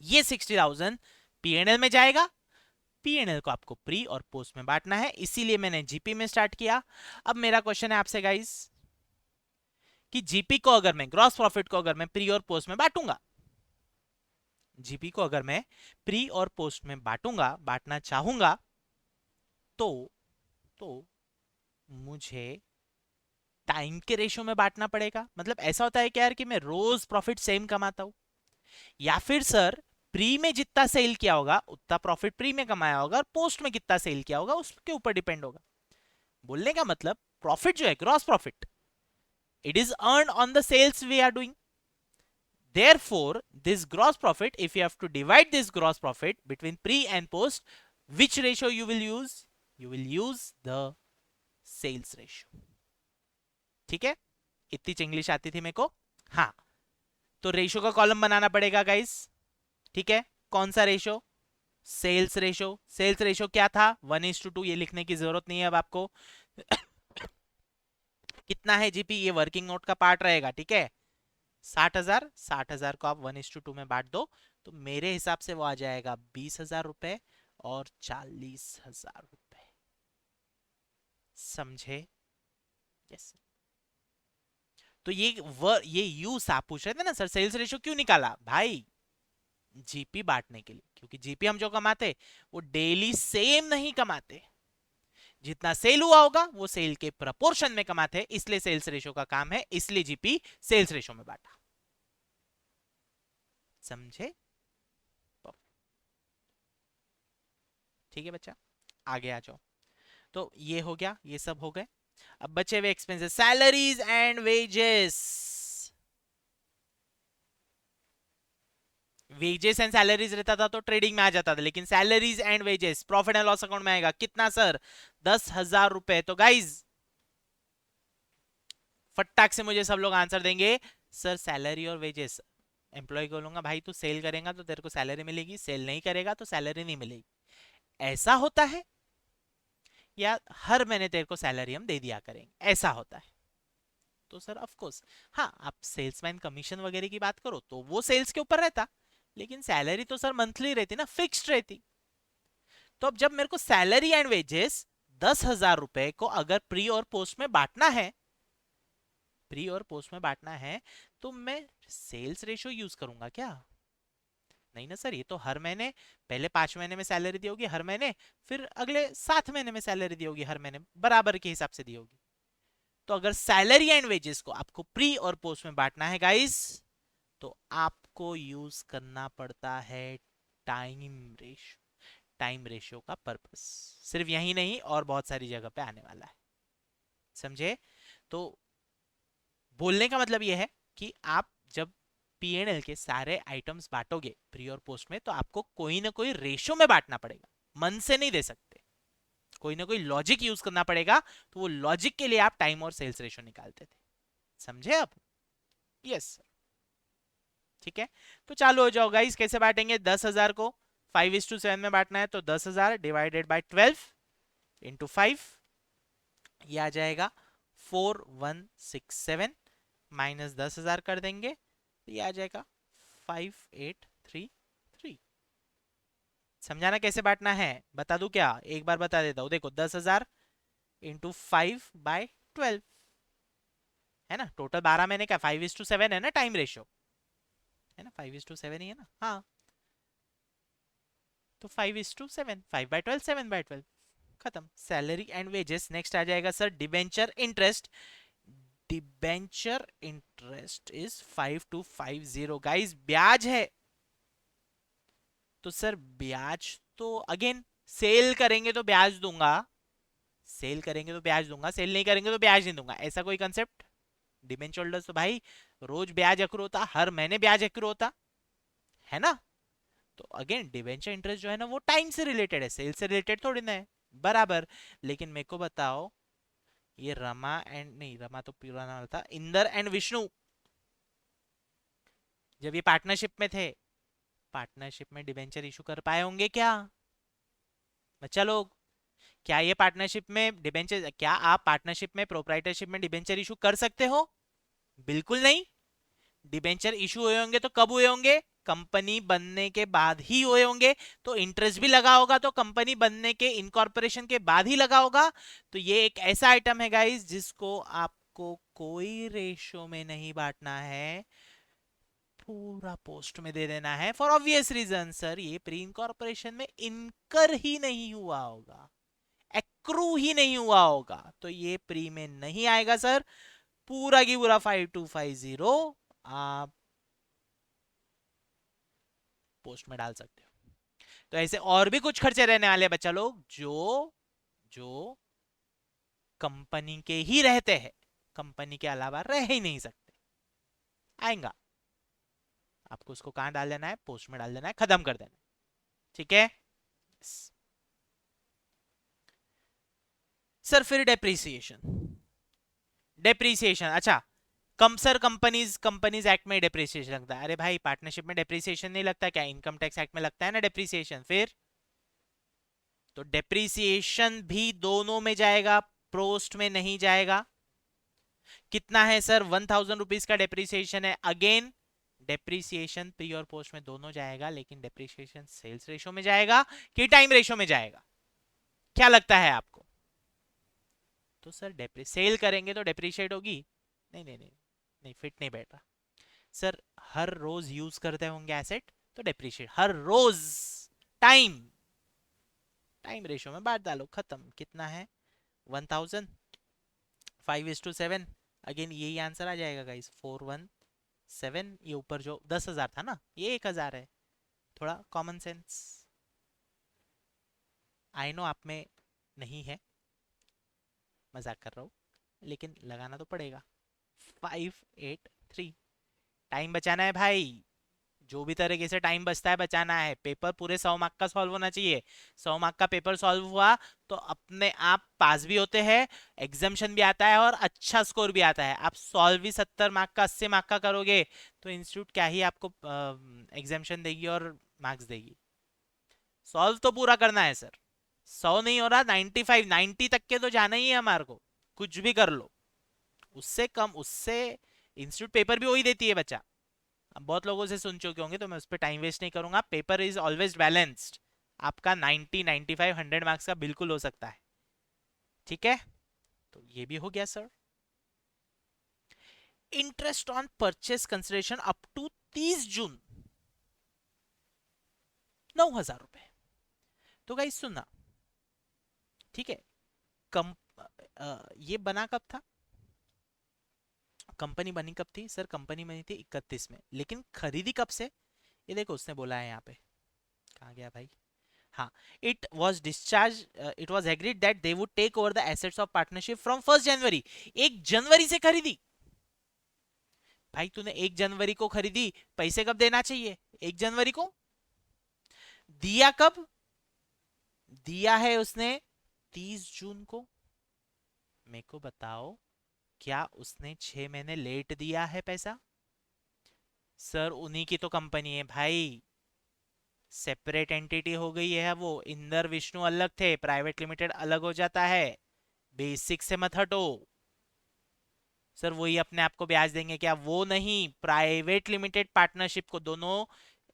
ये 60,000 पीएनएल में जाएगा, पीएनएल को आपको प्री और पोस्ट में बांटना है, इसीलिए मैंने जीपी में स्टार्ट किया। अब मेरा क्वेश्चन है आपसे गाइस कि जीपी को अगर मैं, ग्रॉस प्रॉफिट को अगर मैं प्री और पोस्ट में बांटूंगा, जीपी को अगर मैं प्री और पोस्ट में बांटूंगा, बांटना चाहूंगा, तो मुझे टाइम के रेशियो में बांटना पड़ेगा। मतलब ऐसा होता है कि यार कि मैं रोज प्रॉफिट सेम कमाता हूं, या फिर सर प्री में जितना सेल किया होगा उतना प्रॉफिट प्री में कमाया होगा, और पोस्ट में कितना सेल किया होगा उसके ऊपर डिपेंड होगा। बोलने का मतलब प्रॉफिट जो है, gross profit, it is earn on the sales we are doing. Therefore, this gross profit, if you have to divide this gross profit between pre and post, which ratio you will use? You will use the sales ratio. ठीक है, इतनी इंग्लिश आती थी मेरे को। हाँ, तो रेशियो का कॉलम बनाना पड़ेगा गाइस। ठीक है, कौन सा ratio, sales ratio. Sales ratio क्या था, 1:2, ये लिखने की जरूरत नहीं है अब आपको। कितना है जीपी, ये वर्किंग नोट का पार्ट रहेगा। ठीक है, 60,000, 60,000 को आप 1:2 में बांट दो, तो मेरे हिसाब से वो आ जाएगा 20,000 रुपए और 40,000 रुपए। समझे? यस। तो ये यूज आप पूछ रहे थे ना सर, सेल्स रेशियो क्यों निकाला भाई, जीपी बांटने के लिए, क्योंकि जीपी हम जो कमाते वो डेली सेम नहीं कमाते, जितना सेल हुआ होगा वो सेल के प्रपोर्शन में कमाते हैं, इसलिए सेल्स रेशियो का काम है, इसलिए जीपी सेल्स रेशियो में बांटा। समझे? ठीक है बच्चा, आगे आ जाओ। तो ये हो गया, ये सब हो गए। अब बचे हुए expenses, salaries and wages. Wages and salaries रहता था तो ट्रेडिंग में आ जाता था, लेकिन salaries and wages profit and loss account में आएगा कितना सर, 10,000 रुपए। तो गाइज फटाक से मुझे सब लोग आंसर देंगे, सर सैलरी और वेजेस, एम्प्लॉय को बोलूंगा भाई तू सेल करेगा तो तेरे को सैलरी मिलेगी, सेल नहीं करेगा तो सैलरी नहीं मिलेगी, ऐसा होता है? या हर महीने तेरे को सैलरी हम दे दिया करेंगे, ऐसा होता है? तो सर ऑफ कोर्स, हाँ आप सेल्समैन कमीशन वगैरह की बात करो तो वो सेल्स के ऊपर रहता, लेकिन सैलरी तो सर मंथली रहती ना, फिक्स्ड रहती। तो अब जब मेरे को सैलरी एंड वेजेस 10,000 रुपए को अगर प्री और पोस्ट में बांटना है, प्री और पोस्ट में बांटना है, तो मैं सेल्स रेशियो यूज करूंगा क्या? नहीं ना सर, ये तो हर महीने, पहले 5 महीने में सैलरी दी होगी हर महीने, फिर अगले 7 महीने में सैलरी दी होगी हर महीने, बराबर के हिसाब से दी होगी। तो अगर सैलरी एंड वेजेस को आपको प्री और पोस्ट में बांटना है गाइस, तो आपको यूज करना पड़ता है टाइम रेशियो। टाइम रेशियो का पर्पस सिर्फ यही नहीं और बहुत सारी जगह पे आने वाला है। समझे? तो बोलने का मतलब यह है कि आप जब पीएनएल के सारे आइटम्स बांटोगे प्री और पोस्ट में, तो आपको कोई ना कोई रेशियो में बांटना पड़ेगा, मन से नहीं दे सकते, कोई ना कोई लॉजिक यूज करना पड़ेगा। तो वो लॉजिक के लिए आप टाइम और सेल्स रेशियो निकालते थे। समझे आप? यस। ठीक है, तो चालू हो जाओ गाइस, कैसे बांटेंगे 10,000 को, 5:7 में बांटना है, तो 10,000 डिवाइडेड बाय 12 इंटू 5, ये आ जाएगा 4167। माइनस 10,000 कर देंगे तो ये आ जाएगा 5833। समझाना कैसे बांटना है बता दूं क्या, एक बार बता देता हूँ। देखो 10,000 इंटू 5/12 है ना, टोटल 12 महीने का 5:7 है ना टाइम रेशियो, है ना 5:7 ही है ना, हाँ तो 5:7, 5/12 7/12 खत्म। सैलरी एंड वेजेस नेक्स्ट आ जाएगा sir debenture interest. Debenture interest is 5250 guys, ब्याज है। तो सर ब्याज तो अगेन सेल करेंगे तो ब्याज दूंगा, सेल करेंगे तो ब्याज दूंगा, सेल नहीं करेंगे तो ब्याज नहीं दूंगा, ऐसा कोई कंसेप्ट। डिबेंचर होल्डर्स तो भाई रोज ब्याज एक्रू होता, हर महीने ब्याज एक्रू होता है ना। तो अगेन डिबेंचर इंटरेस्ट जो है ना वो टाइम से रिलेटेड है, सेल से रिलेटेड थोड़ी ना है, बराबर। लेकिन मेरे को बताओ ये रमा एंड नहीं, रमा तो पुराना वाला था, इंदर एंड विष्णु जब ये पार्टनरशिप में थे, पार्टनरशिप में डिबेंचर इशू कर पाए होंगे क्या बच्चा लोग? क्या ये पार्टनरशिप में डिबेंचर, क्या आप पार्टनरशिप में प्रोप्राइटरशिप में डिबेंचर इशू कर सकते हो? बिल्कुल नहीं। डिबेंचर इशू हुए होंगे तो कब हुए होंगे? कंपनी बनने के बाद ही हुए होंगे। तो इंटरेस्ट भी लगा होगा तो कंपनी बनने के इनकॉर्पोरेशन के बाद ही लगा होगा। तो ये एक ऐसा आइटम है गाइस जिसको आपको कोई रेशो में नहीं बांटना है, पूरा पोस्ट में दे देना है फॉर ऑब्वियस रीजन। सर ये प्री इनकॉर्पोरेशन में इनकर ही नहीं हुआ होगा, एक्रू ही नहीं हुआ होगा, तो ये प्री में नहीं आएगा सर। पूरा की पूरा 5250 आप पोस्ट में डाल सकते हो। तो ऐसे और भी कुछ खर्चे रहने वाले हैं बच्चा लोग, जो जो कंपनी के ही रहते हैं, कंपनी के अलावा रह ही नहीं सकते, आएगा। आपको उसको कहां डाल देना है? पोस्ट में डाल देना है, खत्म कर देना है, ठीक है। सर फिर डेप्रीसिएशन, डेप्रीसिएशन अच्छा, कम सर कंपनीज कंपनीज एक्ट में डेप्रीसिएशन लगता है। अरे भाई पार्टनरशिप में डेप्रीसिएशन नहीं लगता क्या? इनकम टैक्स एक्ट में लगता है ना डेप्रीसिएशन। फिर तो डेप्रीसिएशन भी दोनों में जाएगा, पोस्ट में नहीं जाएगा। कितना है सर? 1,000 रुपीज का डेप्रीसिएशन है। अगेन डेप्रीसिएशन प्री और पोस्ट में दोनों जाएगा, लेकिन डेप्रीसिएशन सेल्स रेशो में जाएगा कि टाइम रेशो में जाएगा? क्या लगता है आपको? तो सर सेल करेंगे तो डेप्रीशिएट होगी? नहीं नहीं नहीं नहीं, फिट नहीं बैठ रहा। सर हर रोज यूज करते होंगे एसेट तो डेप्रीशिएट हर रोज। टाइम, टाइम रेशो में बांट डालो, खत्म। कितना है? 1,000, 5:7। अगेन यही आंसर आ जाएगा गाइस, 417। ये ऊपर जो 10,000 था ना, ये 1,000 है। थोड़ा कॉमन सेंस, आई नो आप में नहीं है, मजाक कर रहा हूँ, लेकिन लगाना तो पड़ेगा। 583। टाइम बचाना है भाई, जो भी तरीके से टाइम बचता है बचाना है। पेपर पूरे 100 मार्क का सॉल्व होना चाहिए। 100 मार्क का पेपर सॉल्व हुआ तो अपने आप पास भी होते हैं, एग्जामेशन भी आता है और अच्छा स्कोर भी आता है। आप सॉल्व भी 70 मार्क का 80 मार्क का करोगे तो इंस्टीट्यूट क्या ही आपको एग्जामेशन देगी और मार्क्स देगी। सॉल्व तो पूरा करना है सर। 100 नहीं हो रहा, 95 90 तक के तो जाना ही है हमारे को, कुछ भी कर लो। उससे कम, उससे इंस्टीट्यूट पेपर भी वही देती है बच्चा। अब बहुत लोगों से सुन चुके होंगे तो मैं उस पर टाइम वेस्ट नहीं करूंगा। पेपर इज ऑलवेज बैलेंस्ड, आपका 90 95 100 मार्क्स का बिल्कुल हो सकता है, ठीक है। तो ये भी हो गया sir. Interest on purchase consideration up to 30 June, 9,000 रुपए। तो गाइस सुनना, ठीक है। कम ये बना कब था? कंपनी बनी कब थी सर? कंपनी बनी थी 31 में, लेकिन खरीदी कब से? ये देखो उसने बोला है यहाँ पे, कहाँ गया भाई? हाँ, it was discharge, it was agreed that they would take over the assets of partnership from 1 January. 1 जनवरी से खरीदी। भाई तूने 1 जनवरी को खरीदी, पैसे कब देना चाहिए? 1 जनवरी को। दिया कब? दिया है उसने 30 जून को। मेरे को बताओ, क्या उसने 6 महीने लेट दिया है पैसा? सर उन्हीं की तो कंपनी है भाई, सेपरेट एंटिटी हो गई है वो। इंदर विष्णु अलग थे, प्राइवेट लिमिटेड अलग हो जाता है। बेसिक से मत हटो। सर वही अपने आप को ब्याज देंगे क्या? वो नहीं, प्राइवेट लिमिटेड पार्टनरशिप को दोनों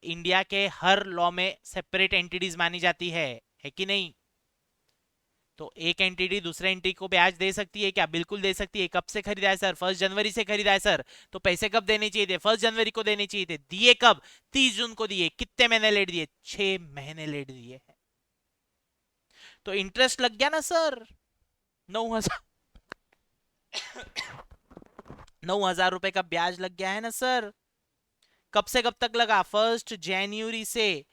इंडिया के हर लॉ में सेपरेट एंटिटीज मानी जाती है कि नहीं? तो एक एंटिटी दूसरे एंटिटी को ब्याज दे सकती है क्या? बिल्कुल दे सकती है। कब से खरीदा है सर? 1 जनवरी से खरीदा है सर। तो पैसे कब देने चाहिए थे? 1 जनवरी को देने चाहिए थे। दिए कब? 30 जून को दिए। कितने महीने लेट दिए? 6 महीने लेट दिए हैं। तो इंटरेस्ट लग गया ना सर? 9,000 9,000 रुपए का ब्याज लग गया है ना सर? कब से कब तक लगा? 1 जनवरी से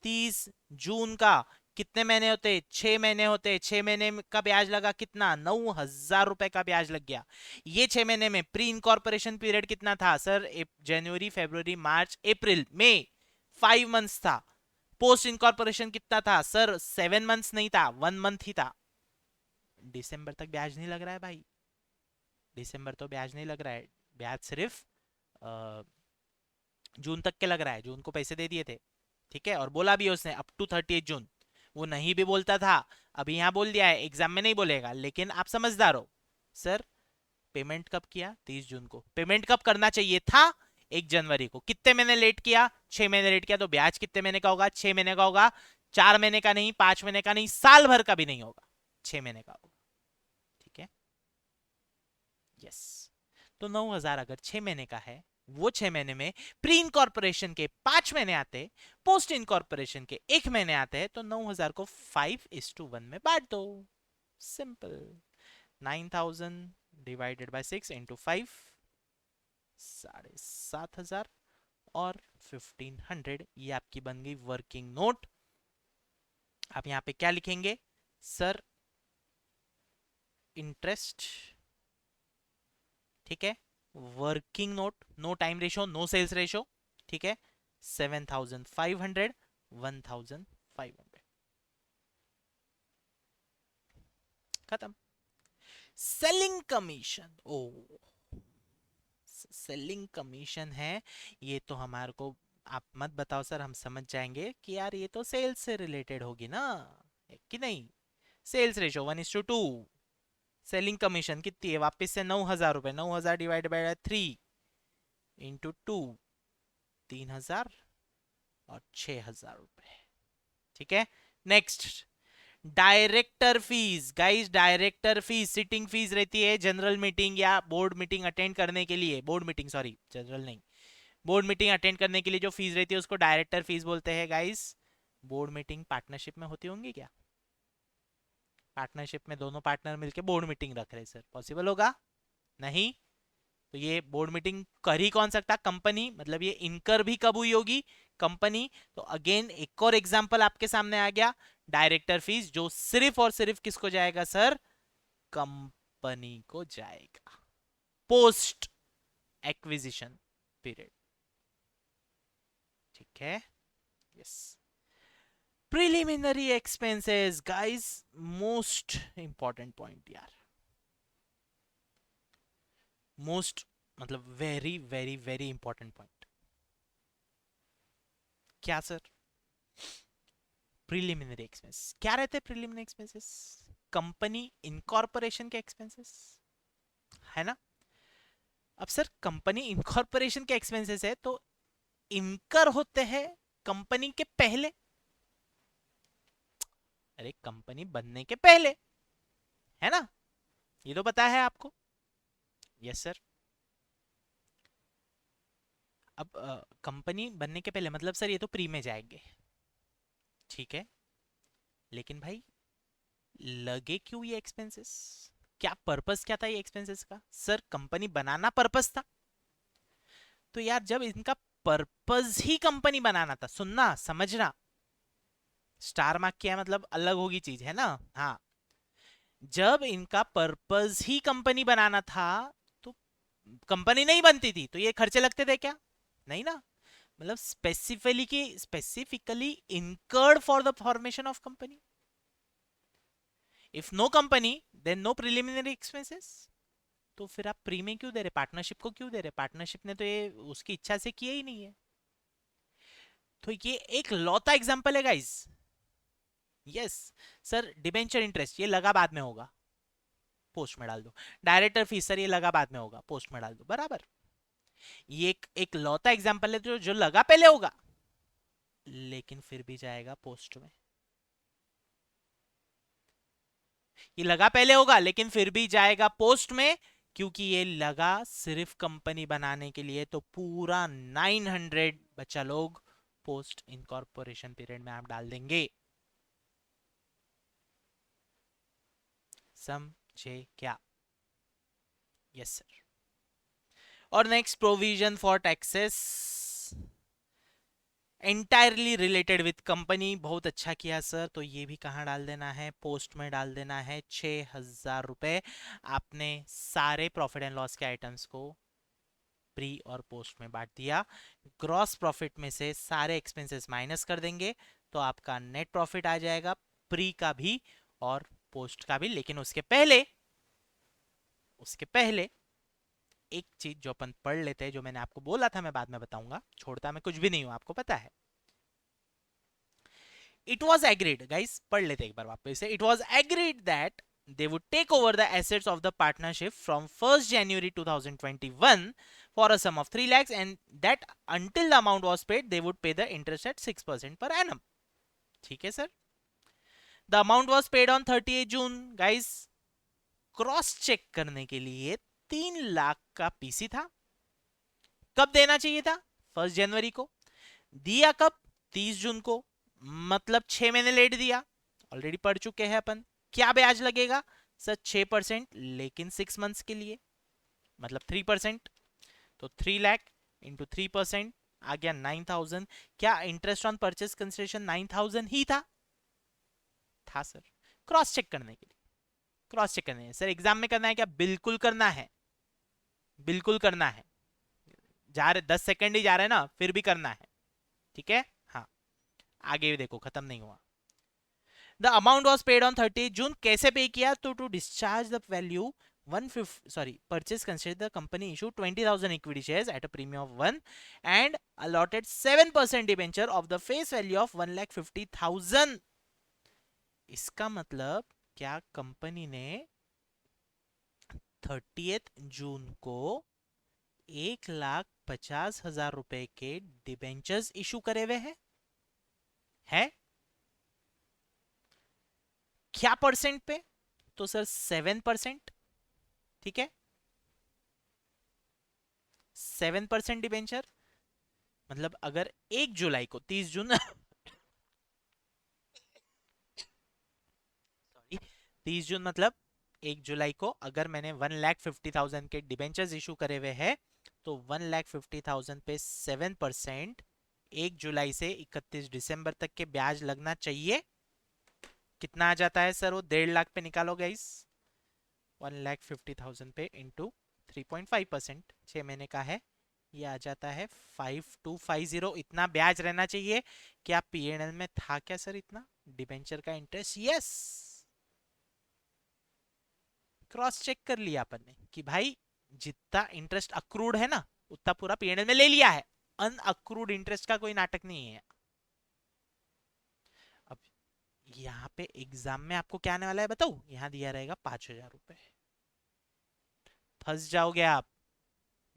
30 जून का। कितने महीने होते? 6 महीने होते। 6 महीने का ब्याज लगा कितना? 9,000 रुपए का ब्याज लग गया। ये 6 महीने में प्री इनकॉर्पोरेशन पीरियड कितना था सर? जनवरी, फरवरी, मार्च, अप्रैल, मई, 5 मंथ्स था। पोस्ट इनकॉर्पोरेशन कितना था सर? 7 मंथ्स नहीं था, 1 मंथ ही था। दिसंबर तक ब्याज नहीं लग रहा है भाई। दिसंबर तो ब्याज नहीं लग रहा है। ब्याज सिर्फ जून तक के लग रहा है। जून को पैसे दे दिए थे, ठीक है, और बोला भी उसने अप टू 30 जून। वो नहीं भी बोलता था, अभी यहाँ बोल दिया है, एग्जाम में नहीं बोलेगा, लेकिन आप समझदार हो। सर पेमेंट कब किया? 30 जून को। पेमेंट कब करना चाहिए था? 1 जनवरी को। कितने महीने लेट किया? 6 महीने लेट किया। तो ब्याज कितने महीने का होगा? 6 महीने का होगा। 4 महीने का नहीं, 5 महीने का नहीं, साल भर का भी नहीं होगा, 6 महीने का होगा। ठीक है, यस। तो 9,000 अगर 6 महीने का है, वो 6 महीने में प्री इनकॉर्पोरेशन के 5 महीने आते, पोस्ट इनकॉर्पोरेशन के 1 महीने आते हैं, तो 9,000 को 5:1 में बांट दो। सिंपल। 9,000 डिवाइडेड बाय 6 इंटू 5, 7,500, और 1,500। ये आपकी बन गई वर्किंग नोट। आप यहाँ पे क्या लिखेंगे सर? इंटरेस्ट, ठीक है, working note, no time ratio, no sales ratio, ठीक है, 7,500, 1,500, खत्म। Selling commission, oh, selling commission है ये तो हमारे को आप मत बताओ सर, हम समझ जाएंगे कि यार ये तो सेल्स से रिलेटेड होगी ना, है कि नहीं? Sales ratio 1:2। सेलिंग कमीशन कितनी है? वापस से 9,000 रुपए। 9,000 डिवाइड बाय 3 इंटू 2, 3,000 और 6,000 रुपए। ठीक है, next. Director fees guys, director fees sitting fees रहती है जनरल मीटिंग या बोर्ड मीटिंग अटेंड करने के लिए। बोर्ड मीटिंग, सॉरी, जनरल नहीं, बोर्ड मीटिंग अटेंड करने के लिए जो फीस रहती है उसको डायरेक्टर फीस बोलते हैं गाइस। बोर्ड मीटिंग पार्टनरशिप में होती होंगी क्या? पार्टनरशिप में दोनों पार्टनर मिलके बोर्ड मीटिंग रख रहे सर, पॉसिबल होगा? नहीं। तो ये बोर्ड मीटिंग कर ही कौन सकता? कंपनी। मतलब ये इनकर भी कब हुई होगी? कंपनी। तो अगेन एक और एग्जांपल आपके सामने आ गया, डायरेक्टर फीस, जो सिर्फ और सिर्फ किसको जाएगा सर? कंपनी को जाएगा, पोस्ट एक्विजिशन पीरियड। ठीक है, yes. Preliminary expenses guys, most important point यार, मोस्ट, मतलब very very very important point. क्या सर? प्रिलिमिनरी एक्सपेंस क्या रहते हैं? प्रिलिमिनरी एक्सपेंसेस कंपनी इनकॉर्पोरेशन के एक्सपेंसेस, है ना? अब सर कंपनी इनकॉर्पोरेशन के एक्सपेंसेस है तो इनकर होते हैं कंपनी के पहले। अरे कंपनी बनने के पहले, है ना? ये तो पता है आपको। Yes sir. अब कंपनी बनने के पहले मतलब सर ये तो प्री में जाएंगे, ठीक है, लेकिन भाई लगे क्यों ये एक्सपेंसेस? क्या पर्पस क्या था ये एक्सपेंसेस का? सर कंपनी बनाना पर्पस था। तो यार जब इनका पर्पस ही कंपनी बनाना था, सुनना समझना, स्टार मार्क किया मतलब अलग होगी चीज, है ना? हाँ, जब इनका पर्पस ही कंपनी बनाना था तो कंपनी नहीं बनती थी तो ये खर्चे लगते थे क्या? नहीं ना। मतलब specifically incurred for the formation of company. If no company then no preliminary expenses. तो फिर आप प्री में क्यों दे रहे? पार्टनरशिप को क्यों दे रहे? पार्टनरशिप ने तो ये उसकी इच्छा से किया ही नहीं है। तो ये एक लौता एग्जांपल है guys. Yes sir, debenture interest ये लगा बाद में होगा, पोस्ट में डाल दो। डायरेक्टर फीस सर ये लगा बाद में होगा, पोस्ट में डाल दो, बराबर। ये एक लौता एग्जांपल है जो लगा पहले होगा लेकिन फिर भी जाएगा पोस्ट में। ये लगा पहले होगा लेकिन फिर भी जाएगा पोस्ट में, क्योंकि ये लगा सिर्फ कंपनी बनाने के लिए, तो पूरा 900 बच्चा लोग पोस्ट इनकॉर्पोरेशन पीरियड में आप डाल देंगे। समझे क्या? Yes sir. और next, provision for taxes entirely related with company. बहुत अच्छा किया सर। तो ये भी कहाँ डाल देना है? पोस्ट में डाल देना है। 6,000 रुपए आपने सारे प्रॉफिट एंड लॉस के आइटम्स को प्री और पोस्ट में बांट दिया। ग्रॉस प्रॉफिट में से सारे एक्सपेंसेस माइनस कर देंगे तो आपका नेट प्रॉफिट आ जाएगा, प्री का भी और पोस्ट का भी। लेकिन उसके पहले एक चीज जो अपन पढ़ लेते हैं, जो मैंने आपको बोला था मैं बाद में बताऊंगा, छोड़ता मैं कुछ भी नहीं हूं, आपको पता है। It was agreed, guys, पढ़ लेते एक बार वापस से। It was agreed that they would take over the assets of the partnership from 1st January 2021 for a sum of 3 lakhs, and that until the amount was paid they would pay the interest at 6% per annum. ठीक है सर। The amount was paid on 30th June, guys। Cross check करने के लिए 3 लाख का पीसी था। कब देना चाहिए था? 1 जनवरी को। दिया कब? 30 जून को। मतलब 6 महीने लेट दिया। ऑलरेडी पढ़ चुके हैं अपन। क्या ब्याज लगेगा सर? 6%, लेकिन 6 मंथ्स के लिए, मतलब 3%। तो 3 लाख इंटू 3% आ गया 9,000। क्या इंटरेस्ट ऑन परचेज कंसिडरेशन 9,000 ही था सर। क्रॉस चेक करने के लिए, क्रॉस चेक करने सर एग्जाम में करना है क्या? बिल्कुल करना है, बिल्कुल करना है। जा रहे 10 सेकंड ही जा रहे हैं ना, फिर भी करना है, ठीक है। हाँ, आगे भी देखो, खत्म नहीं हुआ। The amount was paid on 30 June. कैसे पे किया? तो to discharge the value 150, sorry, purchase considered the company issued 20,000 equity shares at a premium of 1 and allotted 7% debenture of the face value of 1,50,000। इसका मतलब क्या कंपनी ने 30 जून को 1,50,000 रुपए के डिबेंचर्स इशू करे हुए हैं? है क्या परसेंट पे? तो सर 7%, ठीक है। 7% डिबेंचर मतलब अगर 1 जुलाई को 30 जून सॉरी 30 जून मतलब 1 जुलाई को अगर मैंने 1,50,000 के डिबेंचर्स इशू करे हुए हैं तो 1,50,000 पे 7% 1 जुलाई से 31 दिसंबर तक के ब्याज लगना चाहिए। कितना आ जाता है सर? वो 1.5 लाख पे निकालो गाइस। 1,50,000 पे इंटू 3.5%, 6 महीने का है, ये आ जाता है 5250। इतना ब्याज रहना चाहिए। क्या पीएनएल में था क्या सर इतना डिबेंचर का इंटरेस्ट? यस, क्रॉस चेक कर लिया अपन ने कि भाई जितना इंटरेस्ट अक्रूड है ना उतना पूरा पीएनएल में ले लिया है। अनअक्रूड इंटरेस्ट का कोई नाटक नहीं है। अब यहाँ पे एग्जाम में आपको क्या आने वाला है बताओ? यहाँ दिया रहेगा 5,000 रुपए। फंस जाओगे आप।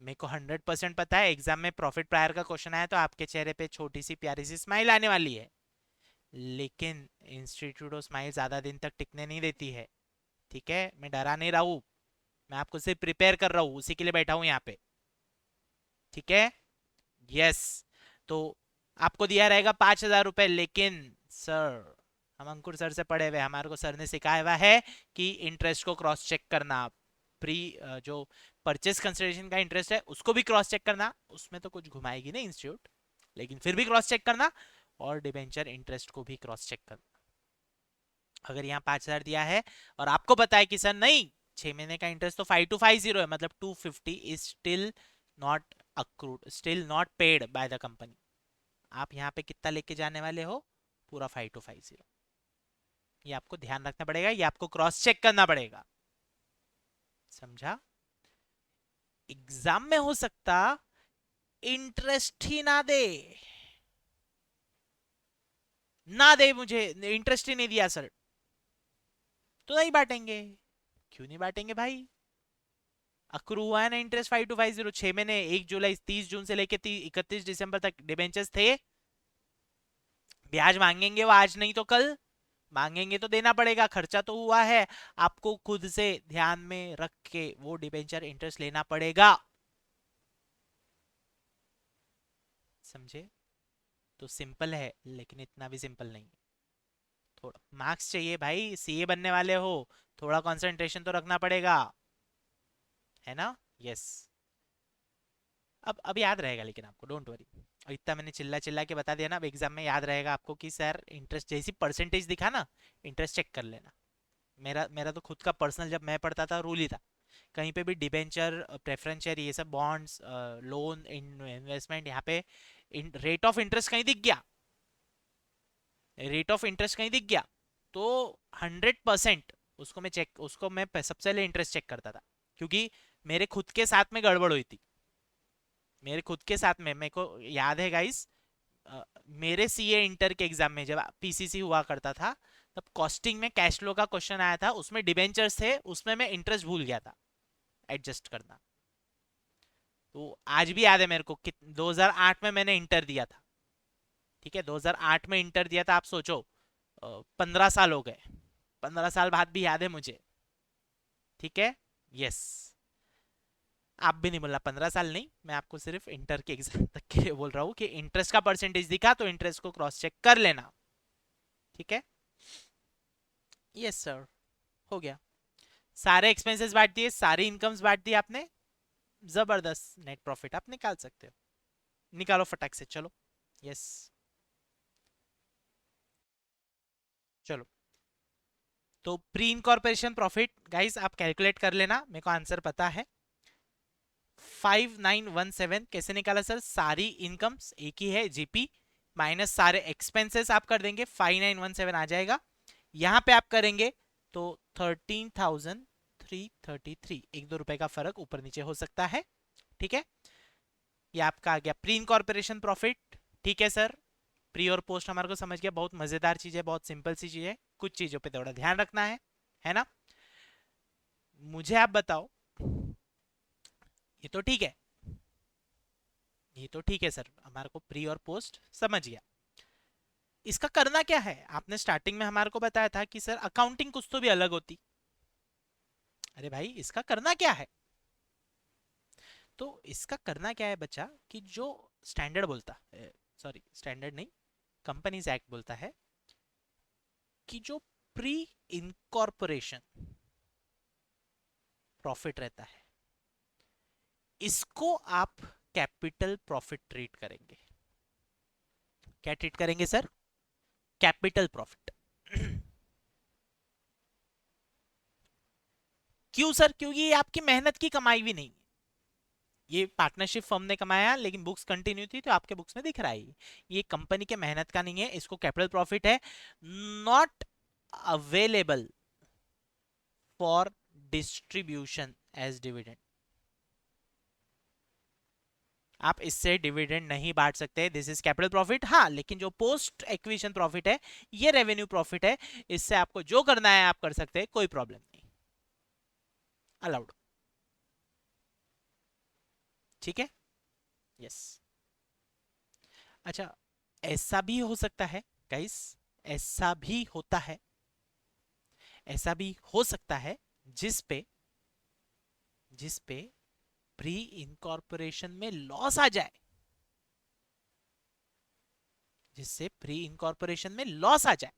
मेरे को 100% पता है एग्जाम में प्रॉफिट प्रायर का क्वेश्चन आया तो आपके चेहरे पे छोटी सी प्यारी सी स्माइल आने वाली है, लेकिन इंस्टीट्यूट ऑफ स्माइल ज्यादा दिन तक टिकने नहीं देती है, ठीक है। मैं डरा नहीं रहा हूँ, मैं आपको सिर्फ प्रिपेयर कर रहा हूँ, उसी के लिए बैठा हूँ यहाँ पे, ठीक है। यस, तो आपको दिया रहेगा 5,000 रुपए, लेकिन सर हम अंकुर सर से पढ़े हुए, हमारे को सर ने सिखाया हुआ है कि इंटरेस्ट को क्रॉस चेक करना। प्री जो परचेस कंसिडरेशन का इंटरेस्ट है उसको भी क्रॉस चेक करना, उसमें तो कुछ घुमाएगी नहीं इंस्टीट्यूट, लेकिन फिर भी क्रॉस चेक करना, और डिबेंचर इंटरेस्ट को भी क्रॉस चेक करना। अगर यहाँ 5,000 दिया है और आपको पता है कि सर नहीं 6 महीने का इंटरेस्ट तो 5250 है, मतलब 250 is still not accrued, still not paid by the company. आप यहाँ पे कितना लेके जाने वाले हो? पूरा 5250। ये आपको ध्यान रखना पड़ेगा, ये आपको क्रॉस चेक करना पड़ेगा, समझा। एग्जाम में हो सकता इंटरेस्ट ही ना दे, ना दे, मुझे इंटरेस्ट ही नहीं दिया सर, तो नहीं बांटेंगे, क्यों नहीं बांटेंगे भाई? अक्रू हुआ है ना इंटरेस्ट 5250, 6 महीने, 1 जुलाई 30 जून से लेके 31 दिसंबर तक डिबेंचर्स थे। ब्याज मांगेंगे वो आज नहीं तो कल, मांगेंगे तो देना पड़ेगा, खर्चा तो हुआ है, आपको खुद से ध्यान में रख के वो डिबेंचर इंटरेस्ट लेना पड़ेगा। समझे? तो सिंपल है, लेकिन इतना भी सिंपल नहीं है। थोड़ा मार्क्स चाहिए भाई, सीए बनने वाले हो, थोड़ा कंसंट्रेशन तो रखना पड़ेगा, है ना? यस। अब याद रहेगा, लेकिन आपको डोंट वरी। और इतना मैंने चिल्ला चिल्ला के बता दिया ना, अब एग्जाम में याद रहेगा आपको कि सर इंटरेस्ट जैसी परसेंटेज दिखा ना, इंटरेस्ट चेक कर लेना। मेरा मेरा तो खुद का पर्सनल जब मैं पढ़ता था रूल ही था, कहीं पे भी डिबेंचर, प्रेफरेंस शेयर, ये सब बॉन्ड्स, लोन, इन्वेस्टमेंट, यहाँ पे रेट ऑफ इंटरेस्ट कहीं दिख गया, रेट ऑफ इंटरेस्ट कहीं दिख गया, तो 100% उसको मैं चेक, उसको मैं सबसे पहले इंटरेस्ट चेक करता था, क्योंकि मेरे खुद के साथ में गड़बड़ हुई थी। मेरे खुद के साथ में, मेरे को याद है गाइस, मेरे सीए इंटर के एग्जाम में जब पीसीसी हुआ करता था, तब कॉस्टिंग में कैश फ्लो का क्वेश्चन आया था, उसमें डिबेंचर्स थे, उसमें मैं इंटरेस्ट भूल गया था एडजस्ट करना। तो आज भी याद है मेरे को कि 2008 में मैंने इंटर दिया था, ठीक है, 2008 में इंटर दिया था, आप सोचो 15 साल हो गए, 15 साल बाद भी याद है मुझे, ठीक है। यस। आप भी नहीं बोलना 15 साल नहीं, मैं आपको सिर्फ इंटर के एग्जाम तक के लिए बोल रहा हूँ कि इंटरेस्ट का परसेंटेज दिखा तो इंटरेस्ट को क्रॉस चेक कर लेना, ठीक है। यस सर, हो गया। सारे एक्सपेंसेस बांट दिए, सारी इनकम्स बांट दी आपने, जबरदस्त, नेट प्रॉफिट आप निकाल सकते हो, निकालो फटाक से, चलो। यस। चलो, तो प्री इनकॉर्पोरेशन प्रॉफिट गाइस आप कैलकुलेट कर लेना, मेरे को आंसर पता है। 5917 कैसे निकाला सर? सारी इनकम्स एक ही है, जीपी, माइनस सारे एक्सपेंसेस आप कर देंगे, 5917 आ जाएगा। यहां पे आप करेंगे तो 13,333, 1-2 रुपए का फर्क ऊपर नीचे हो सकता है, ठीक है। ये आपका आ गया प्री इनकॉर्पोरेशन प्रॉफिट, ठीक है सर। प्री और पोस्ट हमारे को समझ गया, बहुत मजेदार चीज है, बहुत सिंपल सी चीज है, कुछ चीजों पे थोड़ा ध्यान रखना है ना? मुझे आप बताओ, ये तो ठीक है, ये तो ठीक है सर, हमारे को प्री और पोस्ट समझ गया, इसका करना क्या है? आपने स्टार्टिंग में हमारे को बताया था कि सर अकाउंटिंग कुछ तो भी अलग होती। अरे भाई, इसका करना क्या है? तो इसका करना क्या है बच्चा, कि जो स्टैंडर्ड बोलता, सॉरी स्टैंडर्ड नहीं, कंपनीज एक्ट बोलता है कि जो प्री इनकॉर्पोरेशन प्रॉफिट रहता है, इसको आप कैपिटल प्रॉफिट ट्रीट करेंगे। क्या ट्रीट करेंगे सर? Capital profit. क्यों सर? क्योंकि ये आपकी मेहनत की कमाई भी नहीं है, ये पार्टनरशिप फर्म ने कमाया, लेकिन बुक्स कंटिन्यू थी तो आपके बुक्स में दिख रहा है, ये कंपनी के मेहनत का नहीं है, इसको कैपिटल प्रॉफिट है, not available for distribution as dividend. आप इससे डिविडेंड नहीं बांट सकते, दिस इज कैपिटल प्रॉफिट। हाँ, लेकिन जो पोस्ट एक्विजिशन प्रॉफिट है, ये रेवेन्यू प्रॉफिट है, इससे आपको जो करना है आप कर सकते हैं, कोई प्रॉब्लम नहीं, अलाउड, ठीक है। यस। अच्छा, ऐसा भी हो सकता है गाइस, ऐसा भी होता है, ऐसा भी हो सकता है जिस पे प्री इनकॉर्पोरेशन में लॉस आ जाए, जिससे प्री इनकॉर्पोरेशन में लॉस आ जाए,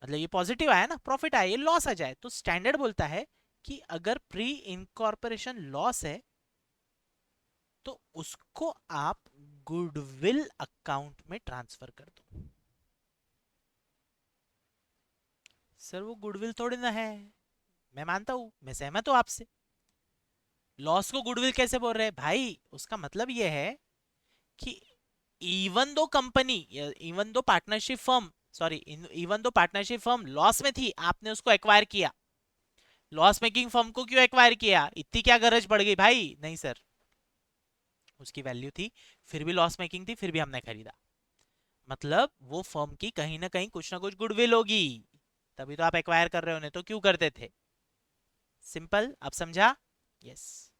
मतलब ये पॉजिटिव आया ना, प्रॉफिट आया, ये लॉस आ जाए, तो स्टैंडर्ड बोलता है कि अगर प्री इनकॉर्पोरेशन लॉस है तो उसको आप गुडविल अकाउंट में ट्रांसफर कर दो। सर वो गुडविल थोड़ी ना है, मैं मानता हूं, मैं सहमत हूं आपसे, लॉस को गुडविल कैसे बोल रहे हैं भाई? उसका मतलब ये है कि even though company, even though partnership firm, sorry, even though partnership firm loss में थी, आपने उसको एक्वायर किया, लॉस मेकिंग फर्म को क्यों एक्वायर किया? इतनी क्या गरज पड़ गई भाई? नहीं सर, उसकी वैल्यू थी, फिर भी लॉस मेकिंग थी, फिर भी हमने खरीदा, मतलब वो फर्म की कहीं ना कुछ गुडविल होगी, तभी तो आप एक्वायर कर रहे हो, नहीं तो क्यों करते थे? सिंपल, अब समझा? यस।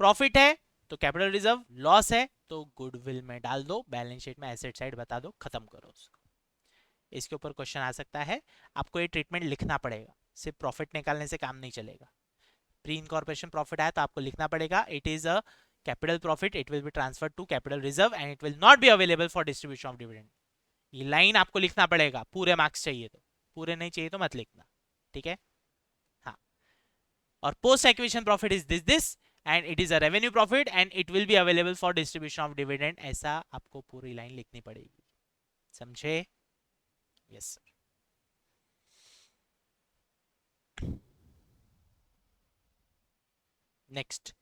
प्रॉफिट है तो कैपिटल रिजर्व, लॉस है तो गुडविल में डाल दो, बैलेंस शीट में एसेट साइड बता दो, खत्म करो उसको। इसके ऊपर क्वेश्चन आ सकता है, आपको ये ट्रीटमेंट लिखना पड़ेगा, सिर्फ प्रॉफिट निकालने से काम नहीं चलेगा। प्री इनकॉर्पोरेशन प्रॉफिट आया तो आपको लिखना पड़ेगा it is a capital profit, it will be transferred to capital reserve and it will not be available for distribution of dividend. ये लाइन आपको लिखना पड़ेगा, पूरे मार्क्स चाहिए तो, पूरे नहीं चाहिए तो मत लिखना, ठीक है? हाँ। और post acquisition profit is this and it is a revenue profit and it will B available for distribution of dividend, ऐसा आपको पूरी लाइन लिखनी पड़ेगी, समझे? Yes sir. Next,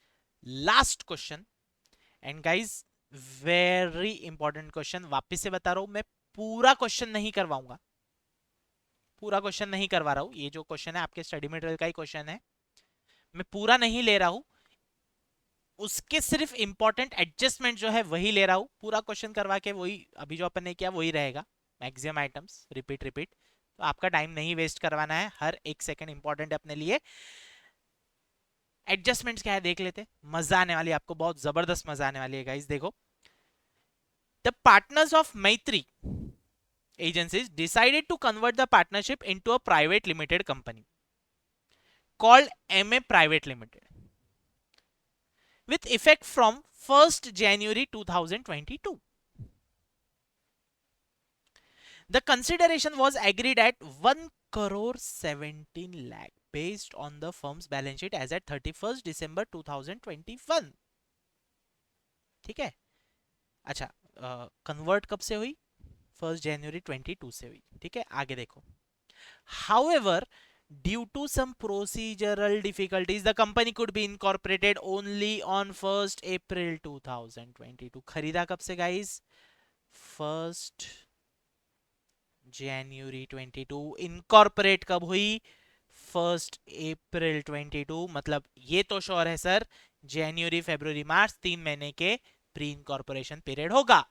last question, and guys very important question, वापस से बता रहा हूं मैं, पूरा क्वेश्चन नहीं करवाऊंगा, पूरा क्वेश्चन नहीं करवा रहा हूं, ये जो क्वेश्चन है आपके स्टडी मटेरियल का ही क्वेश्चन है, मैं पूरा नहीं ले रहा हूं, उसके सिर्फ इंपॉर्टेंट एडजस्टमेंट जो है वही ले रहा हूं, पूरा क्वेश्चन करवा के वही अभी जो अपन ने किया वही रहेगा, मैक्सिमम आइटम्स रिपीट रिपीट, तो आपका टाइम नहीं वेस्ट करवाना है, हर एक सेकंड इंपॉर्टेंट है अपने लिए। एडजस्टमेंट्स क्या है देख लेते, मजा आने वाली है आपको, बहुत जबरदस्त मजा आने वाली है गाइस, देखो। द पार्टनर्स ऑफ मैत्री agencies decided to convert the partnership into a private limited company called MA Private Limited with effect from 1st January 2022. The consideration was agreed at 1 crore 17 lakh based on the firm's balance sheet as at 31st December 2021. ठीक है? अच्छा, कन्वर्ट कब से हुई? 1st January 22 से हुई, ठीक है? आगे देखो। However, due to some procedural difficulties, the company could be incorporated only on 1st April 2022. खरीदा कब से guys? 1st January 22. इनकॉर्पोरेट कब हुई? 1st April 22. मतलब ये तो श्योर है सर, जनवरी फरवरी मार्च 3 महीने के प्री इनकॉर्पोरेशन पीरियड होगा,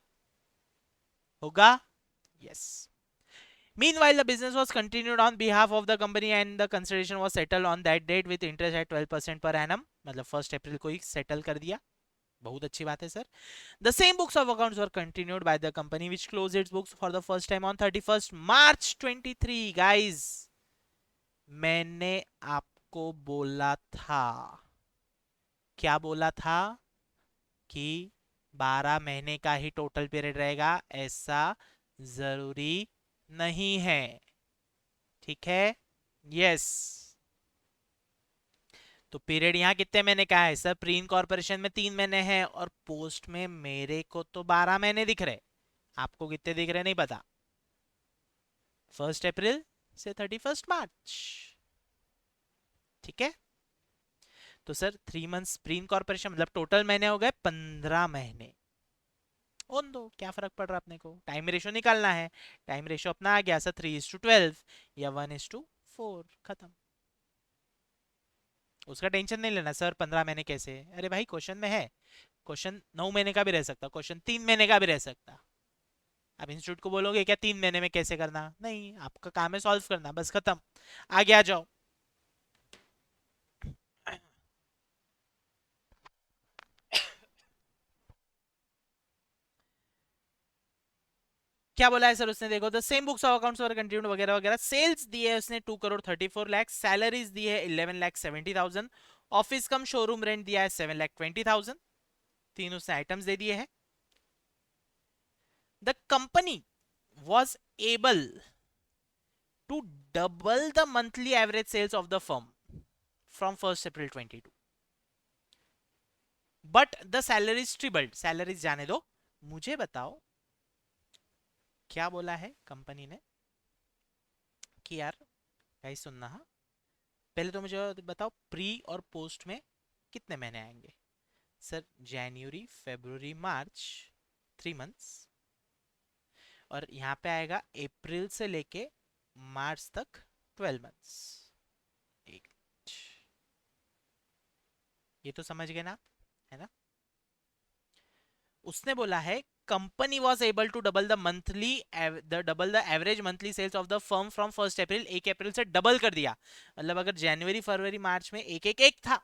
होगा? Yes. Meanwhile, the business was continued on behalf of the company and the consideration was settled on that date with interest at 12% per annum. मतलब 1st अप्रैल को ही सेटल कर दिया, बहुत अच्छी बात है सर। The same books of accounts were continued by the company which closed its books for the first time on 31st March 23. Guys, मैंने आपको बोला था, क्या बोला था? कि 12 महीने का ही टोटल पीरियड रहेगा, ऐसा जरूरी नहीं है, ठीक है? यस। तो पीरियड यहाँ कितने महीने का है सर? प्री इनकॉर्पोरेशन में 3 महीने हैं और पोस्ट में मेरे को तो 12 महीने दिख रहे, आपको कितने दिख रहे नहीं पता। 1st अप्रैल से 31st मार्च, ठीक है? तो सर 3 मंथ्स प्री इनकॉर्पोरेशन मतलब टोटल महीने हो गए 15 महीने, उन दो क्या फर्क पड़ रहा है अपने को, टाइम रेशियो निकालना है, टाइम रेशियो अपना आ गया सर 3:12 या 1:4, खत्म। उसका टेंशन नहीं लेना सर 15 महीने कैसे, अरे भाई क्वेश्चन में है, क्वेश्चन 9 महीने का भी रह सकता, क्वेश्चन 3 महीने का भी रह सकता। आप इंस्टीट्यूट को बोलोगे क्या 3 महीने में कैसे करना, नहीं, आपका काम है सॉल्व करना, बस खत्म, आगे आ जाओ। क्या बोला है सर उसने, देखो, the same books of accounts were continued वगैरह वगैरह। सेल्स दिए है उसने 2 crore 34 lakhs, सैलरीज दी है 11,70,000, ऑफिस कम शोरूम रेंट दिया है 7,20,000, तीन उसने आइटम्स दे दिए हैं। The company was able to double the monthly average sales of the firm from 1st April 22, but the salaries tripled, salaries जाने दो, मुझे बताओ क्या बोला है कंपनी ने कि यार गाइस सुनना, हाँ, पहले तो मुझे बताओ प्री और पोस्ट में कितने महीने आएंगे सर? जनवरी फरवरी मार्च 3 मंथ्स, और यहाँ पे आएगा अप्रैल से लेके मार्च तक 12 मंथ्स। एक, ये तो समझ गए ना, है ना? उसने बोला है company was able to double the average monthly sales of the firm from 1 April, 1 अप्रैल से डबल कर दिया। मतलब अगर जनवरी फरवरी मार्च में एक एक एक था,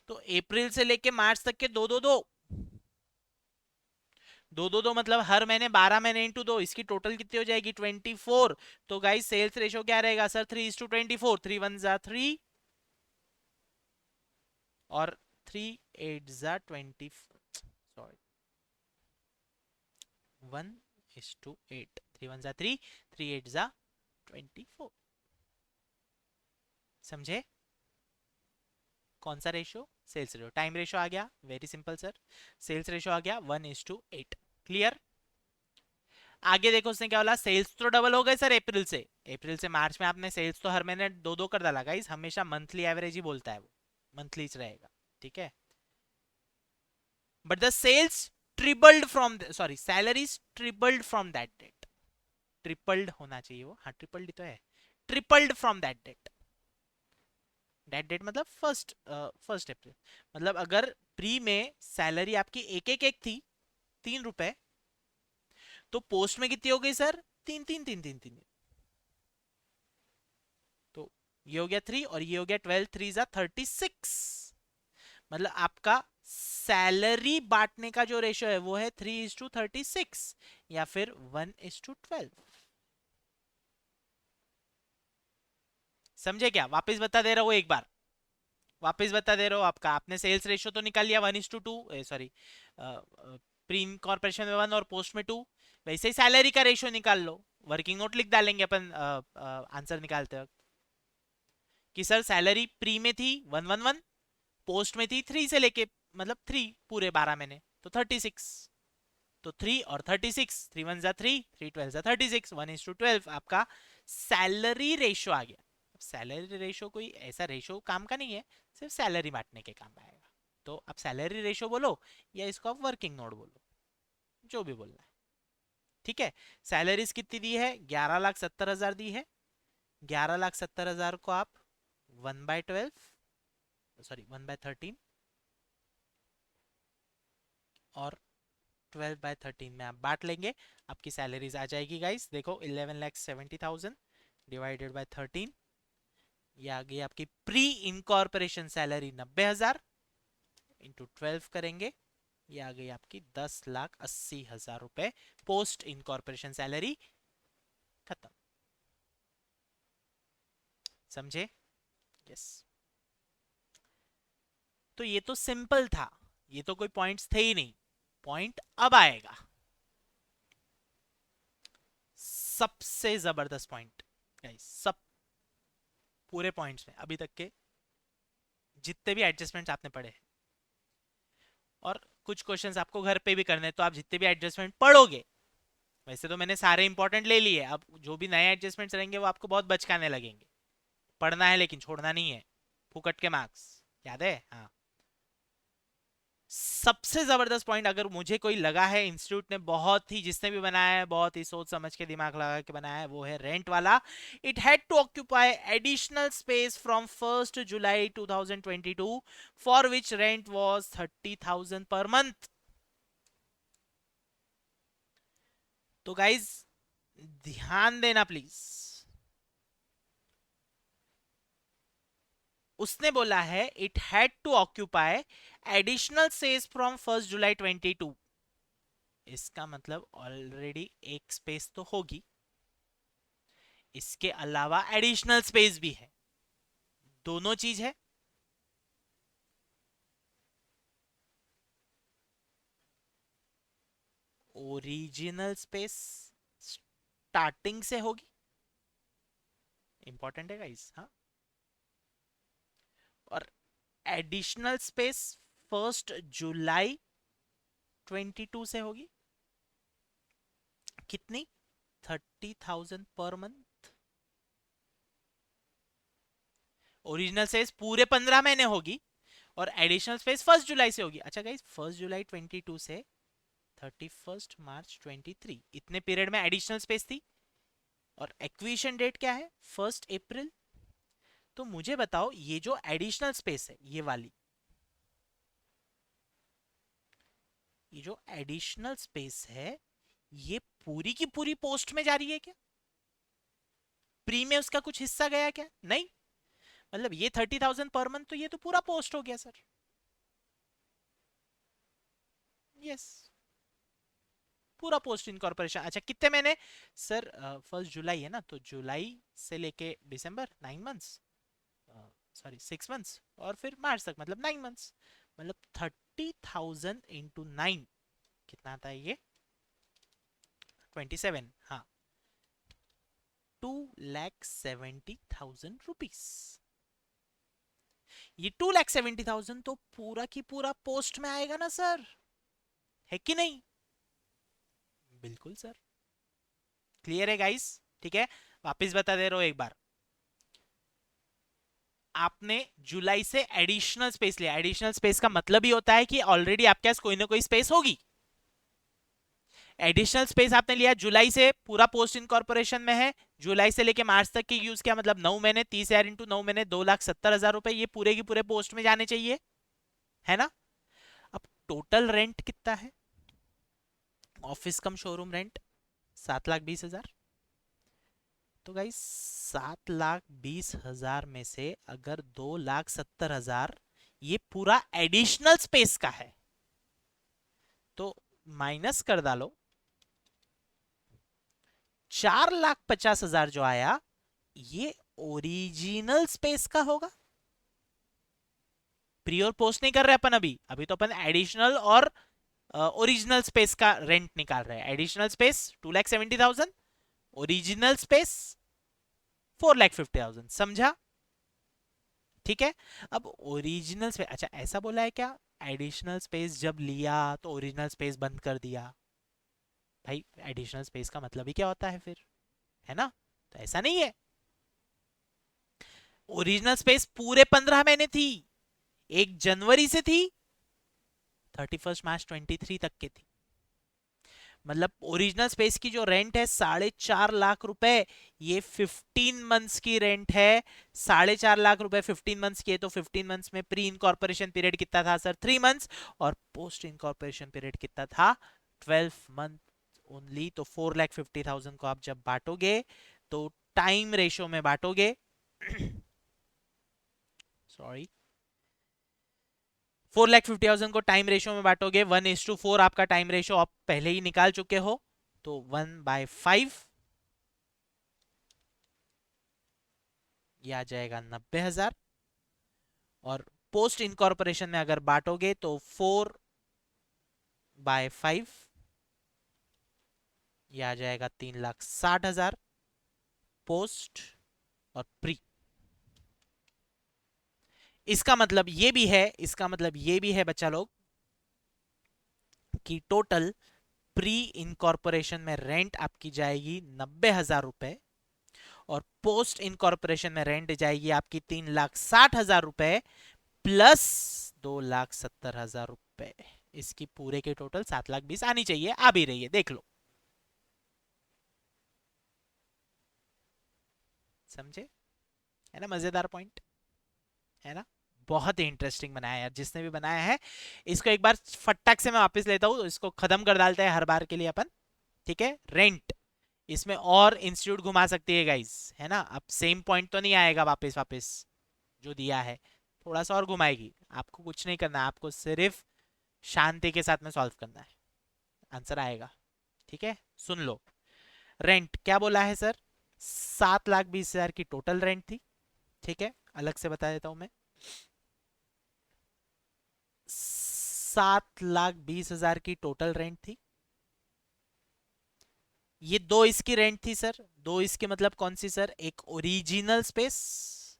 तो अप्रैल से लेके मार्च तक के दो दो दो दो दो दो मतलब हर महीने 12 महीने इंटू दो, इसकी टोटल कितनी हो जाएगी 24। तो गाइस सेल्स रेशो क्या रहेगा सर 3:24, 3 1 3 और 3 8 20, सॉरी 1:8, 3 1 3, 3 8 24। समझे कौन सा ratio? Sales ratio. Time ratio आ गया, very simple sir, sales ratio आ गया 1:8। क्लियर? आगे देखो उसने क्या बोला, सेल्स तो डबल हो गए सर अप्रैल से मार्च में आपने सेल्स तो हर महीने दो दो कर डाला। गाइस हमेशा मंथली एवरेज ही बोलता है वो, मंथली रहेगा, ठीक है। But the sales tripled from, sorry salaries tripled from that date. Tripled होना चाहिए वो, हाँ ट्रिपल्ड तो है, tripled from that date. That date मतलब फर्स्ट अप्रैल। मतलब अगर प्री में सैलरी आपकी एक एक एक थी 3 रुपए, तो पोस्ट में कितनी हो गई सर 3 3 3 3 3। तो ये हो गया 3 और ये हो गया 12, 3 जा 36। मतलब आपका सैलरी बांटने का जो रेशो है वो है 3:36 या फिर 1:12। समझे क्या? वापस बता दे रहा हूं एक बार, वापस बता दे रहा हूं आपका, आपने सेल्स रेशो तो निकाल लिया 1:2, सॉरी प्री इनकॉर्पोरेशन में 1 और पोस्ट में 2, वैसे ही सैलरी का रेशो निकाल लो। वर्किंग नोट लिख डालेंगे अपन आंसर निकालते वक्त कि सर सैलरी प्री में थी 111, पोस्ट में थी 3 से लेके मतलब 3 पूरे 12 महीने, तो 36। तो 3 और 36, 3 1 जा 3, 3 12 जा 36, 1:12 आपका सैलरी रेशो आ गया। अब सैलरी रेशो कोई ऐसा रेशो काम का नहीं है, सिर्फ सैलरी बांटने के काम आएगा। तो आप सैलरी रेशो बोलो या इसको आप वर्किंग नोट बोलो, जो भी बोलना है, ठीक है। सैलरीज कितनी दी है? 11,70,000 दी है। 11,70,000 को आप 1/12, सॉरी 1/13 और 12/13 में आप बांट लेंगे, आपकी सैलरीज आ जाएगी गाइस। देखो 11,70,000 डिवाइडेड बाय 13, ये आ गई आपकी प्री इनकॉर्पोरेशन सैलरी 90,000 इंटू 12 करेंगे, ये आ गई आपकी 10,80,000 रुपए पोस्ट इनकॉर्पोरेशन सैलरी। खत्म। समझे? यस। तो ये तो सिंपल था, ये तो कोई पॉइंट्स थे ही नहीं। पॉइंट अब आएगा, सबसे जबरदस्त पॉइंट गाइस, सब पूरे पॉइंट्स में अभी तक के जितने भी एडजस्टमेंट्स आपने पढ़े हैं, और कुछ क्वेश्चंस आपको घर पे भी करने हैं, तो आप जितने भी एडजस्टमेंट पढ़ोगे, वैसे तो मैंने सारे इंपॉर्टेंट ले लिए, अब जो भी नए एडजस्टमेंट्स रहेंगे वो आपको बहुत बचकाने लगेंगे। पढ़ना है लेकिन छोड़ना नहीं है, फुकट के मार्क्स, याद है? हाँ। सबसे जबरदस्त पॉइंट अगर मुझे कोई लगा है इंस्टीट्यूट ने बहुत ही, जिसने भी बनाया है बहुत ही सोच समझ के दिमाग लगा के बनाया है, वो है रेंट वाला। It had to occupy additional space from 1 July 2022 for which rent was 30,000 per month. तो गाइज ध्यान देना प्लीज, उसने बोला है it had to occupy additional space from 1 July 22। इसका मतलब ऑलरेडी एक स्पेस तो होगी, इसके अलावा एडिशनल स्पेस भी है, दोनों चीज है। ओरिजिनल स्पेस स्टार्टिंग से होगी, इंपॉर्टेंट है गाइस, हाँ। और एडिशनल स्पेस 1 जुलाई 22 से होगी, कितनी? 30,000 पर मंथ। ओरिजिनल स्पेस पूरे 15 महीने होगी और एडिशनल स्पेस 1 जुलाई से होगी। अच्छा गाइस 1 जुलाई 22 से 31 मार्च 23, इतने पीरियड में एडिशनल स्पेस थी, और एक्विजिशन डेट क्या है 1 अप्रैल। तो मुझे बताओ ये जो एडिशनल स्पेस है ये वाली, ये जो एडिशनल स्पेस है ये पूरी की पूरी पोस्ट में जा रही है क्या? प्री में उसका कुछ हिस्सा गया क्या? नहीं। मतलब ये 30,000 पर मंथ तो ये तो पूरा पोस्ट हो गया सर। यस, पूरा पोस्ट इनकॉर्पोरेशन। अच्छा कितने महीने सर? 1 जुलाई है ना, तो जुलाई से लेके दिसंबर 9 मंथ्स, सॉरी 6 मंथ्स, और फिर मार्च तक मतलब 9 मंथ्स। मतलब 30,000 × 9 कितना आता है ये? 27, हाँ, 2,70,000 रुपीज। ये 2,70,000 तो पूरा की पूरा पोस्ट में आएगा ना सर, है कि नहीं? बिल्कुल सर। क्लियर है गाइस? ठीक है, वापस बता दे रहा हूं एक बार। आपने जुलाई से एडिशनल स्पेस लिया। एडिशनल स्पेस का मतलब ही होता है कि ऑलरेडी आपके पास कोई ना कोई स्पेस होगी। एडिशनल स्पेस आपने लिया, जुलाई से पूरा पोस्ट इनकॉर्पोरेशन में है, जुलाई से लेके मार्च तक की यूज किया, मतलब 9 महीने, 30,000 × 9 महीने, 2,70,000 रुपए, ये पूरे के पूरे पोस्ट में जाने चाहिए, है ना? अब टोटल रेंट कितना है? ऑफिस कम शोरूम रेंट 7,20,000। तो गाइस 7,20,000 में से अगर 2,70,000 ये पूरा एडिशनल स्पेस का है तो माइनस कर डालो, 4,50,000 जो आया ये ओरिजिनल स्पेस का होगा। प्री और पोस्ट नहीं कर रहे अपन अभी, अभी तो अपन एडिशनल और ओरिजिनल स्पेस का रेंट निकाल रहे हैं। एडिशनल स्पेस 2,70,000, ओरिजिनल स्पेस 4,50,000, समझा? ठीक है। अब ओरिजिनल स्पेस, अच्छा ऐसा बोला है क्या एडिशनल स्पेस जब लिया तो ओरिजिनल स्पेस बंद कर दिया? भाई एडिशनल स्पेस का मतलब ही क्या होता है फिर, है ना? तो ऐसा नहीं है। ओरिजिनल स्पेस पूरे 15 महीने थी, 1 जनवरी से थी 31 मार्च 23 तक के थी। मतलब ओरिजिनल स्पेस की जो रेंट है 4.5 लाख रुपए, ये 15 मंथ्स की रेंट है। 4.5 लाख रुपए 15 मंथ्स की है, तो 15 मंथ्स में प्री इनकॉर्पोरेशन पीरियड कितना था सर? 3 मंथ्स। और पोस्ट इनकॉर्पोरेशन पीरियड कितना था? 12 मंथ ओनली। तो 4,50,000 को आप जब बांटोगे तो टाइम रेशो में बांटोगे सॉरी, 4,50,000 को टाइम रेशियो में बांटोगे, 1:4 आपका टाइम रेशियो आप पहले ही निकाल चुके हो, तो 1/5 ये आ जाएगा 90,000। और पोस्ट इनकॉर्पोरेशन में अगर बांटोगे तो 4/5 ये आ जाएगा 3,60,000 पोस्ट और प्री। इसका मतलब ये भी है, इसका मतलब ये भी है बच्चा लोग कि टोटल प्री इनकॉर्पोरेशन में रेंट आपकी जाएगी 90,000 रुपए, और पोस्ट इनकॉर्पोरेशन में रेंट जाएगी आपकी 3,60,000 रुपए प्लस 2,70,000 रुपए। इसकी पूरे के टोटल 7,20,000 आनी चाहिए, आ भी रही है, देख लो। समझे? है ना मजेदार पॉइंट, है ना? बहुत ही इंटरेस्टिंग बनाया यार जिसने भी बनाया है। इसको एक बार फटाक से मैं वापस लेता हूँ, इसको खत्म कर डालते हैं हर बार के लिए अपन। ठीक है, रेंट, इसमें और इंस्टीट्यूट घुमा सकती है गाइस, है ना? अब सेम पॉइंट तो नहीं आएगा वापस वापस जो दिया है, थोड़ा सा और घुमाएगी। आपको कुछ नहीं करना, आपको सिर्फ शांति के साथ में सॉल्व करना है, आंसर आएगा। ठीक है, सुन लो। रेंट क्या बोला है सर? 7,20,000 की टोटल रेंट थी। ठीक है, अलग से बता देता हूं मैं, 7,20,000 की टोटल रेंट थी। ये दो इसकी रेंट थी सर, दो इसके मतलब कौन सी सर? एक ओरिजिनल स्पेस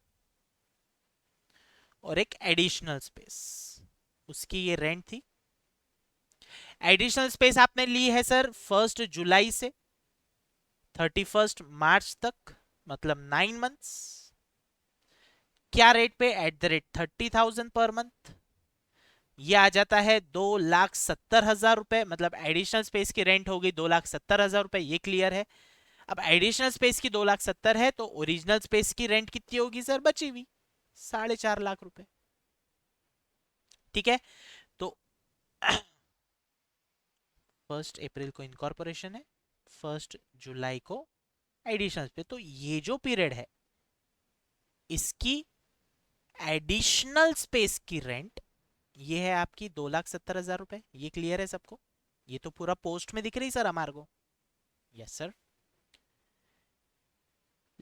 और एक एडिशनल स्पेस, उसकी ये रेंट थी। एडिशनल स्पेस आपने ली है सर 1 जुलाई से 31 मार्च तक, मतलब 9 मंथ्स। क्या रेट पे? @30,000 पर मंथ। ये आ जाता है 2,70,000 रुपए, मतलब एडिशनल स्पेस की रेंट होगी 2,70,000 रुपए, ये क्लियर है। अब एडिशनल स्पेस की 2,70,000 है तो ओरिजिनल स्पेस की रेंट कितनी होगी सर बची हुई? 4.5 लाख रुपए। ठीक है, तो 1 अप्रैल को इनकॉर्पोरेशन है, 1 जुलाई को एडिशनल पे। तो ये जो पीरियड है इसकी एडिशनल स्पेस की रेंट ये है आपकी 2,70,000 रुपए। ये क्लियर है सबको? ये तो पूरा पोस्ट में दिख रही सर हमारे को। Yes sir.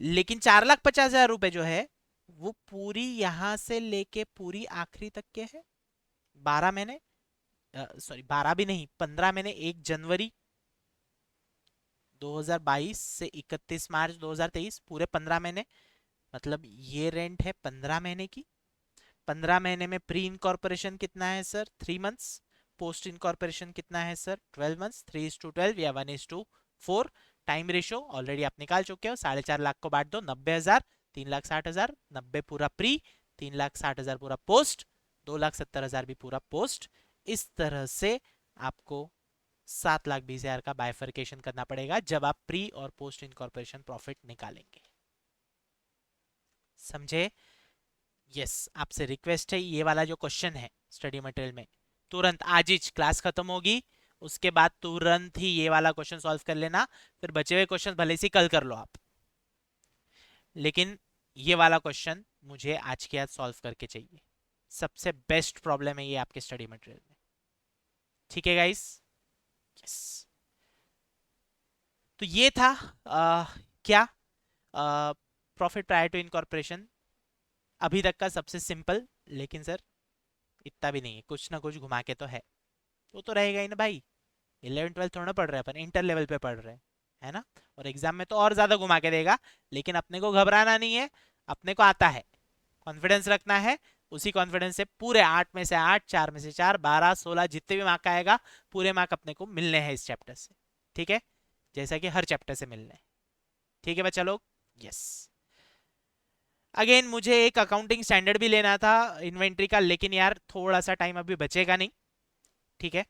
लेकिन 4,50,000 रुपए जो है वो पूरी यहां से लेके पूरी आखिरी तक के है। 12 महीने, सॉरी 12 भी नहीं, 15 महीने, 1 जनवरी 2022 से 31 मार्च 2023, पूरे 15 महीने। मतलब ये रेंट है 15 महीने की। 15 महीने में प्री इनकॉर्पोरेशन कितना है सर? 3 मंथ्स। पोस्ट इनकॉर्पोरेशन कितना है सर? 12 मंथ्स। 3:12 या 1:4। टाइम रेशो ऑलरेडी आप निकाल चुके हो। 4.5 लाख को बांट दो 90,000, 3,60,000। 90 पूरा प्री, 3,60,000 पूरा पोस्ट, 2,70,000 भी पूरा पोस्ट। इस तरह से आपको 7,20,000 का बाइफर्केशन करना पड़ेगा जब आप प्री और पोस्ट इनकॉर्पोरेशन प्रॉफिट निकालेंगे। समझे? यस, आपसे रिक्वेस्ट है ये वाला जो क्वेश्चन है स्टडी मटेरियल में, तुरंत आज ही क्लास खत्म होगी उसके बाद तुरंत ही ये वाला क्वेश्चन सॉल्व कर लेना। फिर बचे हुए क्वेश्चन भले से कल कर लो आप, लेकिन ये वाला क्वेश्चन मुझे आज के आज सॉल्व करके चाहिए। सबसे बेस्ट प्रॉब्लम है ये आपके स्टडी मटेरियल में। ठीक है गाइस? यस। तो ये था क्या प्रॉफिट प्रायर टू इनकॉर्पोरेशन, अभी तक का सबसे सिंपल। लेकिन सर इतना भी नहीं है, कुछ ना कुछ घुमा के तो है। वो तो रहेगा ही ना भाई, 11th 12th थोड़ा पढ़ रहे हैं अपन, इंटर लेवल पे पढ़ रहे हैं, है ना। और एग्जाम में तो और ज्यादा घुमा के देगा, लेकिन अपने को घबराना नहीं है, अपने को आता है, कॉन्फिडेंस रखना है। उसी कॉन्फिडेंस से पूरे 8 में से 8, 4 में से 4, 12, 16 जितने भी मार्क आएगा पूरे मार्क अपने को मिलने हैं इस चैप्टर से। ठीक है, जैसा कि हर चैप्टर से मिलने हैं। ठीक है बच्चा लोग? यस। अगेन मुझे एक अकाउंटिंग स्टैंडर्ड भी लेना था इन्वेंट्री का, लेकिन यार थोड़ा सा टाइम अभी बचेगा नहीं। ठीक है,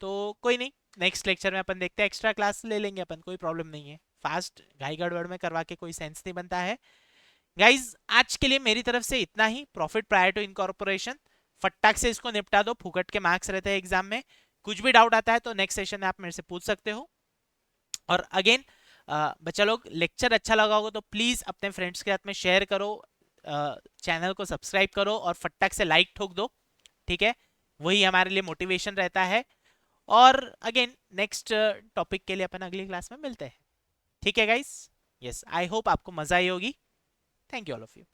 तो कोई नहीं, नेक्स्ट लेक्चर में अपन देखते हैं, एक्स्ट्रा क्लास ले लेंगे अपन, कोई प्रॉब्लम नहीं है। फास्ट घाई गड़बड़ में करवा के कोई सेंस नहीं बनता है। गाइज आज के लिए मेरी तरफ से इतना ही। प्रॉफिट प्रायर टू इनकॉर्पोरेशन फटाक से इसको निपटा दो, फुकट के मार्क्स रहते हैं एग्जाम में। कुछ भी डाउट आता है तो नेक्स्ट सेशन में आप मेरे से पूछ सकते हो। और अगेन बच्चा लोग, लेक्चर अच्छा लगा होगा तो प्लीज अपने फ्रेंड्स के साथ में शेयर करो, चैनल को सब्सक्राइब करो और फटाक से लाइक ठोक दो। ठीक है, वही हमारे लिए मोटिवेशन रहता है। और अगेन नेक्स्ट टॉपिक के लिए अपन अगली क्लास में मिलते हैं। ठीक है गाइस? यस, आई होप आपको मजा आई होगी। Thank you all of you.